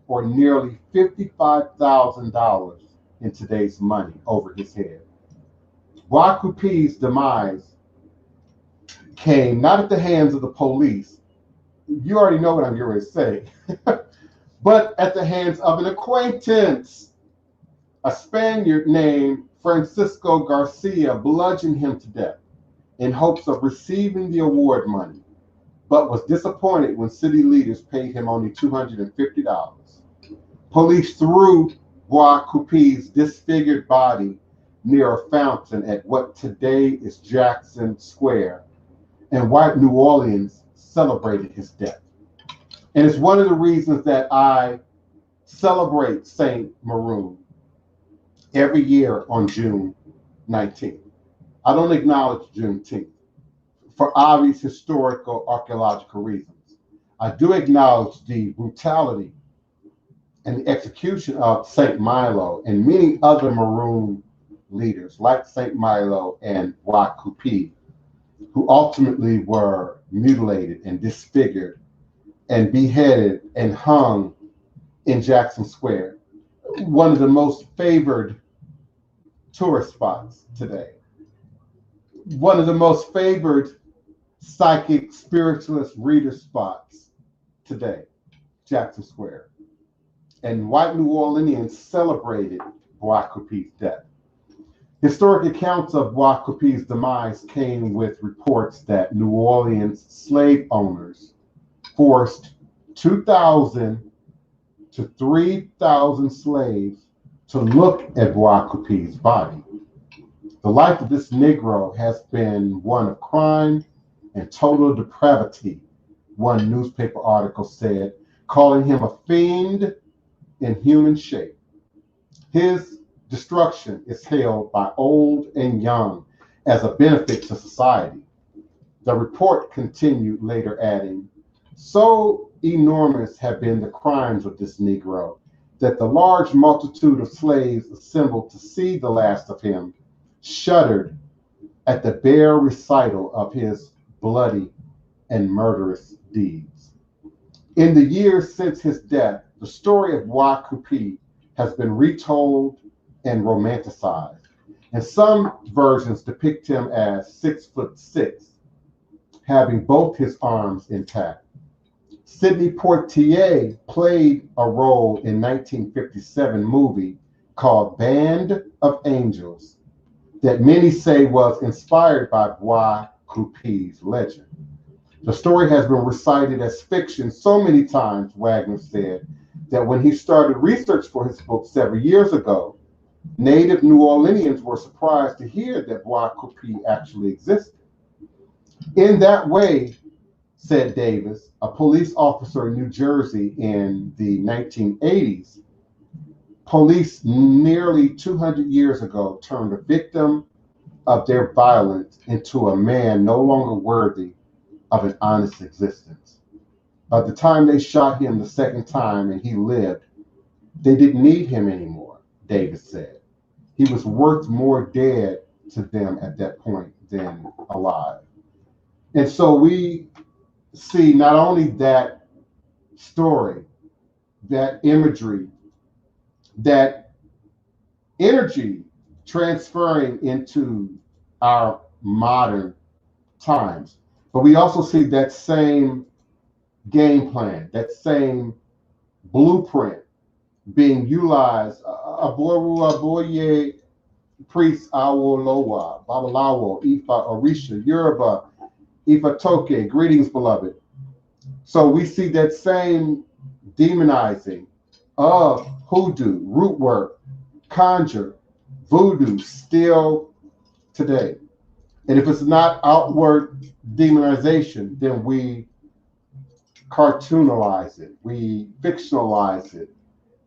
or nearly $55,000 in today's money over his head. Bois Coupe's demise came not at the hands of the police, you already know what I'm going to say, but at the hands of an acquaintance. A Spaniard named Francisco Garcia bludgeoned him to death in hopes of receiving the award money, but was disappointed when city leaders paid him only $250. Police threw Bois Coupe's disfigured body near a fountain at what today is Jackson Square, and white New Orleans celebrated his death. And it's one of the reasons that I celebrate Saint Maroon every year on June 19th. I don't acknowledge Juneteenth for obvious historical, archaeological reasons. I do acknowledge the brutality and the execution of St. Milo and many other Maroon leaders like St. Milo and Bois Coupe, who ultimately were mutilated and disfigured and beheaded and hung in Jackson Square, one of the most favored tourist spots today, one of the most favored psychic spiritualist reader spots today, Jackson Square. And white New Orleanians celebrated Bois Coupe's death. Historic accounts of Bois Coupe's demise came with reports that New Orleans slave owners forced 2,000 to 3,000 slaves to look at Bois Coupe's body. The life of this Negro has been one of crime and total depravity, one newspaper article said, calling him a fiend in human shape. His destruction is hailed by old and young as a benefit to society. The report continued later, adding, so enormous have been the crimes of this Negro that the large multitude of slaves assembled to see the last of him shuddered at the bare recital of his bloody and murderous deeds. In the years since his death, the story of Bois Coupe has been retold and romanticized, and some versions depict him as 6'6", having both his arms intact. Sidney Poitier played a role in 1957 movie called Band of Angels that many say was inspired by Bois Coupe's legend. The story has been recited as fiction so many times, Wagner said, that when he started research for his book several years ago, native New Orleanians were surprised to hear that Bois Coupe actually existed. In that way, said Davis, a police officer in New Jersey in the 1980s, police nearly 200 years ago turned a victim of their violence into a man no longer worthy of an honest existence. By the time they shot him the second time and he lived, they didn't need him anymore, Davis said. He was worth more dead to them at that point than alive. And so we see not only that story, that imagery, that energy transferring into our modern times, but we also see that same game plan, that same blueprint being utilized. Aboru Aboye, priest Awo Lowa, Babalawo, Ifa Orisha, Yoruba, Ifa Toke, greetings, beloved. So we see that same demonizing of hoodoo, root work, conjure, voodoo still today. And if it's not outward demonization, then we cartoonalize it, we fictionalize it,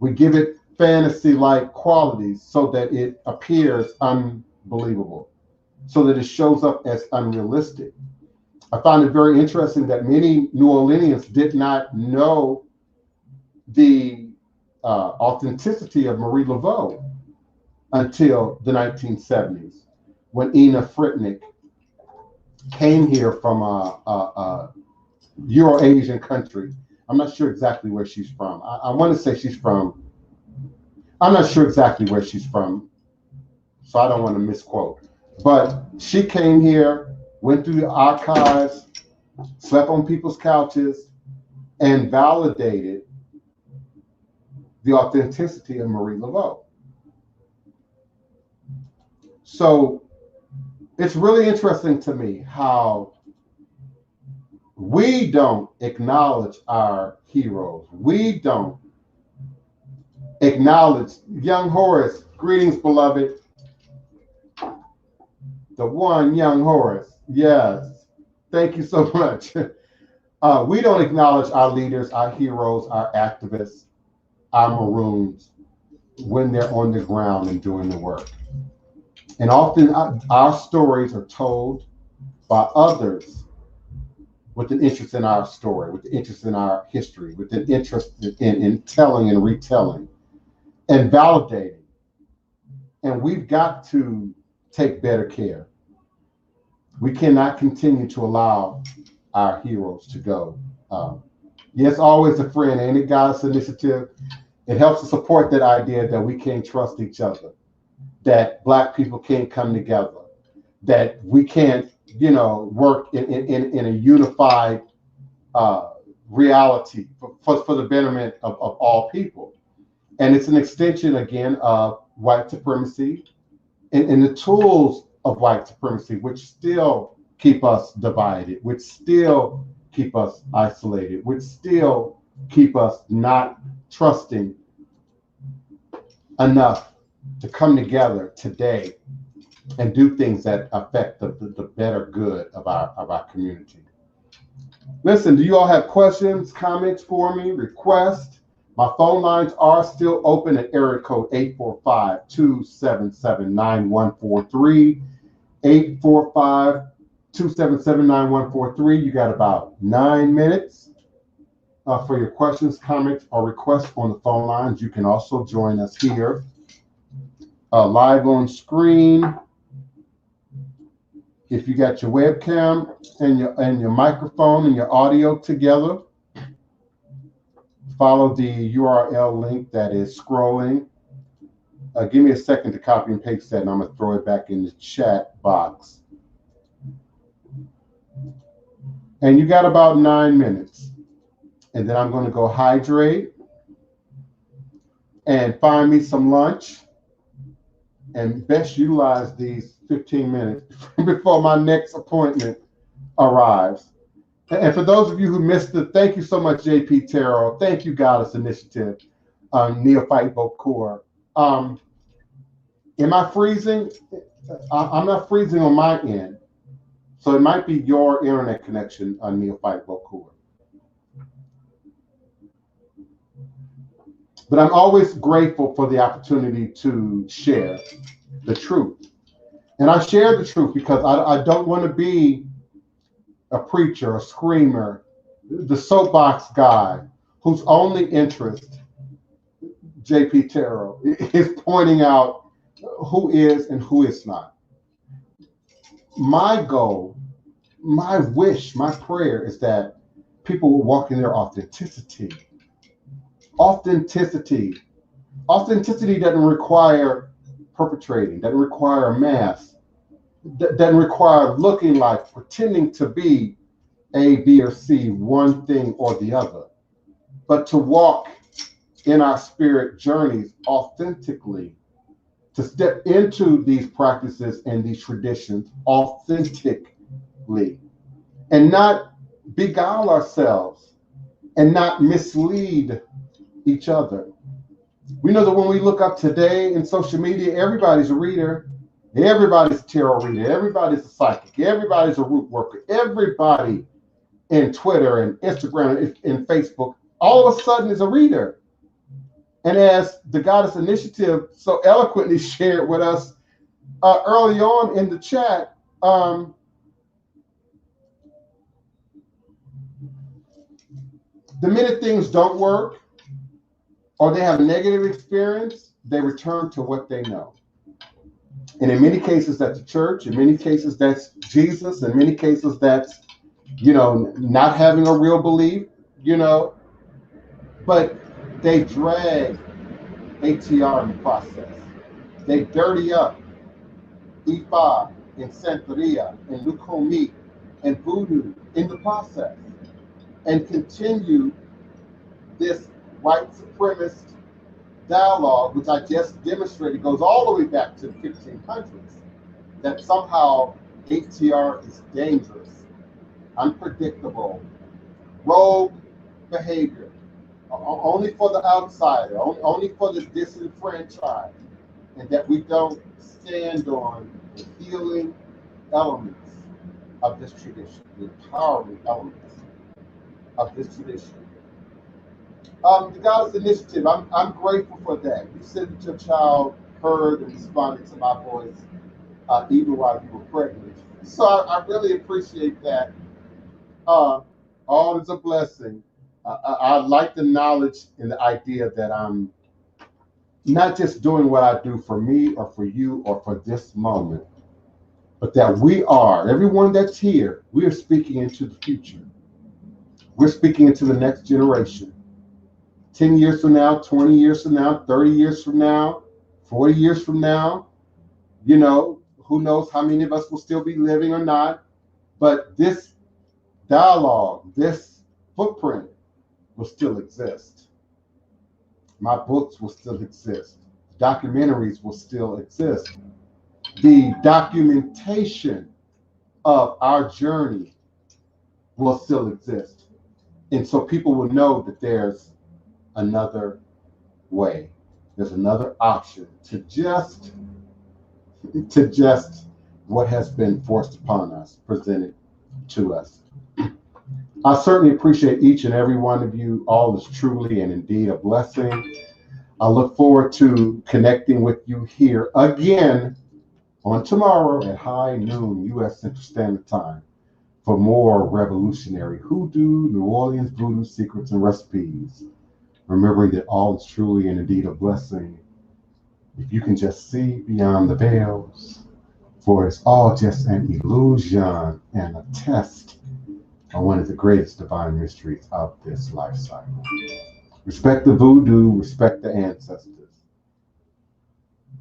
we give it fantasy-like qualities so that it appears unbelievable, so that it shows up as unrealistic. I find it very interesting that many New Orleanians did not know the authenticity of Marie Laveau until the 1970s, when Ina Fritnick came here from a Euro-Asian country. I'm not sure exactly where she's from. I want to say she's from, I'm not sure exactly where she's from, so I don't want to misquote. But she came here, went through the archives, slept on people's couches, and validated the authenticity of Marie Laveau. So it's really interesting to me how we don't acknowledge our heroes. We don't acknowledge young Horace. Greetings, beloved. The one young Horace. Yes. Thank you so much. We don't acknowledge our leaders, our heroes, our activists, our Maroons when they're on the ground and doing the work. And often our stories are told by others with an interest in our story, with an interest in our history, with an interest in telling and retelling and validating. And we've got to take better care. We cannot continue to allow our heroes to go Yes, always a friend, ain't it, Goddess Initiative? It helps to support that idea that we can't trust each other, that Black people can't come together, that we can't, work in a unified reality for the betterment of all people. And it's an extension, again, of white supremacy and the tools of white supremacy, which still keep us divided, which still keep us isolated, which still keep us not trusting enough to come together today and do things that affect the better good of our community. Listen, do you all have questions, comments for me, requests? My phone lines are still open at area code 845-277-9143. 845-277-9143. You got about 9 minutes for your questions, comments, or requests on the phone lines. You can also join us here live on screen. If you got your webcam and your microphone and your audio together, follow the URL link that is scrolling. Give me a second to copy and paste that, and I'm going to throw it back in the chat box. And you got about 9 minutes. And then I'm going to go hydrate and find me some lunch and best utilize these 15 minutes before my next appointment arrives. And for those of you who missed it, thank you so much, JP Tarot. Thank you, Goddess Initiative, Neophyte Bokur. Am I freezing? I'm not freezing on my end. So it might be your internet connection, Neophyte Bokur. But I'm always grateful for the opportunity to share the truth. And I share the truth because I don't want to be a preacher, a screamer, the soapbox guy whose only interest, JP Tarot, is pointing out who is and who is not. My goal, my wish, my prayer is that people will walk in their authenticity. Authenticity doesn't require perpetrating, doesn't require a mask, doesn't require looking like, pretending to be A, B, or C, one thing or the other, but to walk in our spirit journeys authentically, to step into these practices and these traditions authentically, and not beguile ourselves and not mislead each other. We know that when we look up today in social media, everybody's a reader, everybody's a tarot reader, everybody's a psychic, everybody's a root worker, everybody in Twitter and Instagram and Facebook all of a sudden is a reader. And as the Goddess Initiative so eloquently shared with us early on in the chat, the minute things don't work or they have a negative experience, they return to what they know. And in many cases, that's the church. In many cases, that's Jesus. In many cases, that's, not having a real belief, But they drag ATR in the process. They dirty up Ifa and Santeria and Lukomi and Voodoo in the process and continue this white supremacist dialogue, which I just demonstrated goes all the way back to the 1500s, that somehow ATR is dangerous, unpredictable, rogue behavior, only for the outsider, only for the disenfranchised, and that we don't stand on the healing elements of this tradition, the empowering elements of this tradition. The Goddess Initiative, I'm grateful for that. You said that your child heard and responded to my voice even while you were pregnant. So I really appreciate that. All is a blessing. I like the knowledge and the idea that I'm not just doing what I do for me or for you or for this moment, but that we are, everyone that's here, we are speaking into the future. we're speaking into the next generation. 10 years from now, 20 years from now, 30 years from now, 40 years from now, who knows how many of us will still be living or not, but this dialogue, this footprint will still exist. My books will still exist. Documentaries will still exist. The documentation of our journey will still exist. And so people will know that there's another way. There's another option to just what has been forced upon us, presented to us. I certainly appreciate each and every one of you. All is truly and indeed a blessing. I look forward to connecting with you here again on tomorrow at high noon U.S. Central Standard Time for more revolutionary Hoodoo, New Orleans Voodoo secrets and recipes. Remembering that all is truly and indeed a blessing. If you can just see beyond the veils, for it's all just an illusion and a test of one of the greatest divine mysteries of this life cycle. Respect the voodoo, respect the ancestors.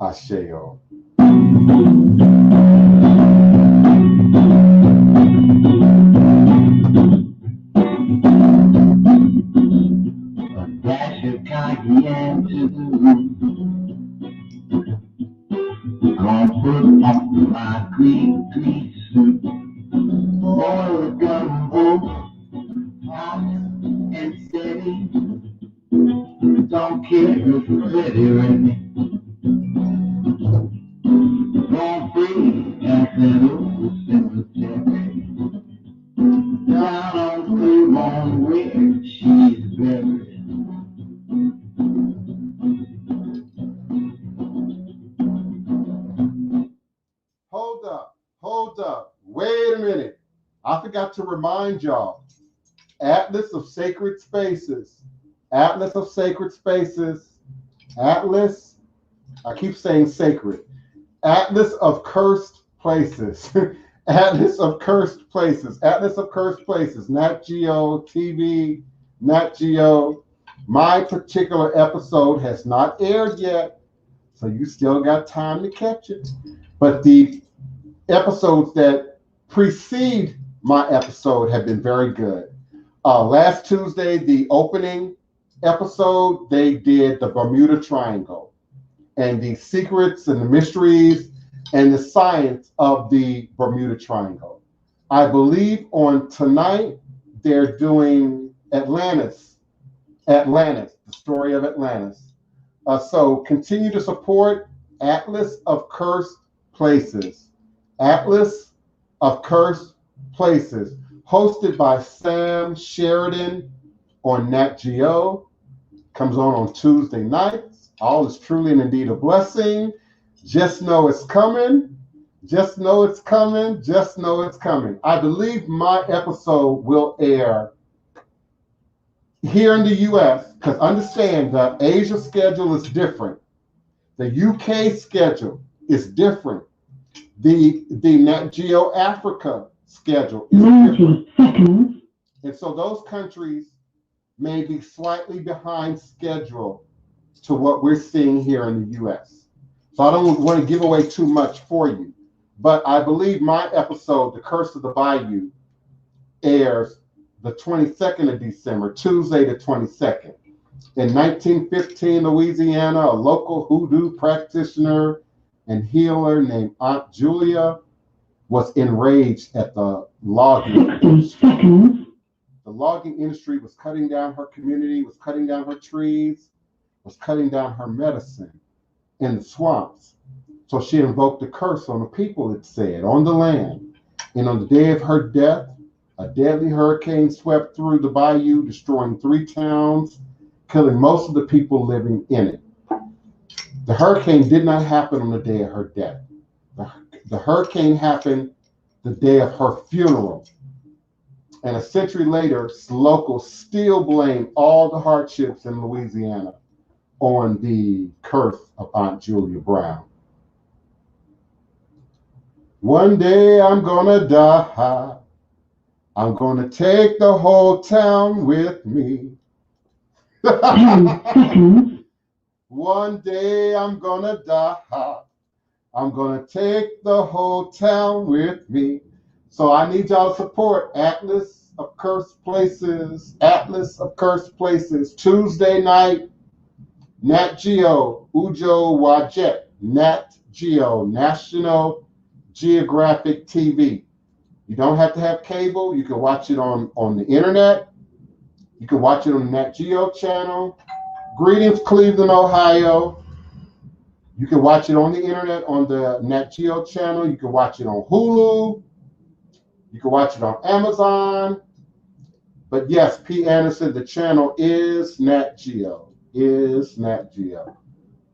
Asheo. Dash of cayenne to the room. Gonna put on my green suit. Boil the gumbo, hot and steady. Don't care if it's ready, ready. Don't breathe at that old cemetery. Down on Cleveland where she's buried. Hold up. Wait a minute. I forgot to remind y'all. Atlas of Sacred Spaces. Atlas of Sacred Spaces. Atlas, I keep saying sacred. Atlas of Cursed Places. Atlas of Cursed Places. Atlas of Cursed Places. Nat Geo TV. Nat Geo. My particular episode has not aired yet, so you still got time to catch it. But the episodes that precede my episode have been very good. Last Tuesday, the opening episode, they did the Bermuda Triangle and the secrets and the mysteries and the science of the Bermuda Triangle. I believe on tonight, they're doing Atlantis, the story of Atlantis. So continue to support Atlas of Cursed Places. Atlas of Cursed Places, hosted by Sam Sheridan on Nat Geo. Comes on Tuesday nights. All is truly and indeed a blessing. Just know it's coming. Just know it's coming. Just know it's coming. I believe my episode will air here in the U.S. because understand the Asia schedule is different. The UK schedule is different. The Nat Geo Africa schedule is 90 seconds. And so those countries may be slightly behind schedule to what we're seeing here in the U.S. So I don't want to give away too much for you. But I believe my episode, The Curse of the Bayou, airs the 22nd of December, Tuesday the 22nd. In 1915, Louisiana, a local hoodoo practitioner and healer named Aunt Julia was enraged at the logging industry. The logging industry was cutting down her community, was cutting down her trees, was cutting down her medicine in the swamps. So she invoked a curse on the people, it said, on the land. And on the day of her death, a deadly hurricane swept through the bayou, destroying 3 towns, killing most of the people living in it. The hurricane did not happen on the day of her death. The hurricane happened the day of her funeral. And a century later, locals still blame all the hardships in Louisiana on the curse of Aunt Julia Brown. One day I'm gonna die. I'm gonna take the whole town with me. 10 seconds. One day I'm gonna die. I'm gonna take the whole town with me. So I need y'all to support Atlas of Cursed Places. Atlas of Cursed Places. Tuesday night, Nat Geo, Ujo Wajet. Nat Geo, National Geographic TV. You don't have to have cable. You can watch it on the internet. You can watch it on the Nat Geo channel. Greetings, Cleveland, Ohio. You can watch it on the internet on the Nat Geo channel. You can watch it on Hulu. You can watch it on Amazon. But yes, P. Anderson, the channel is Nat Geo. Is Nat Geo.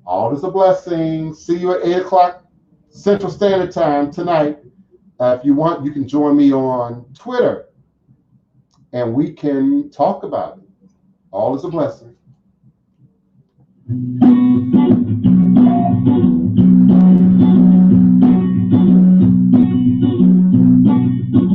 All is a blessing. See you at 8 o'clock Central Standard Time tonight. If you want, you can join me on Twitter and we can talk about it. All is a blessing.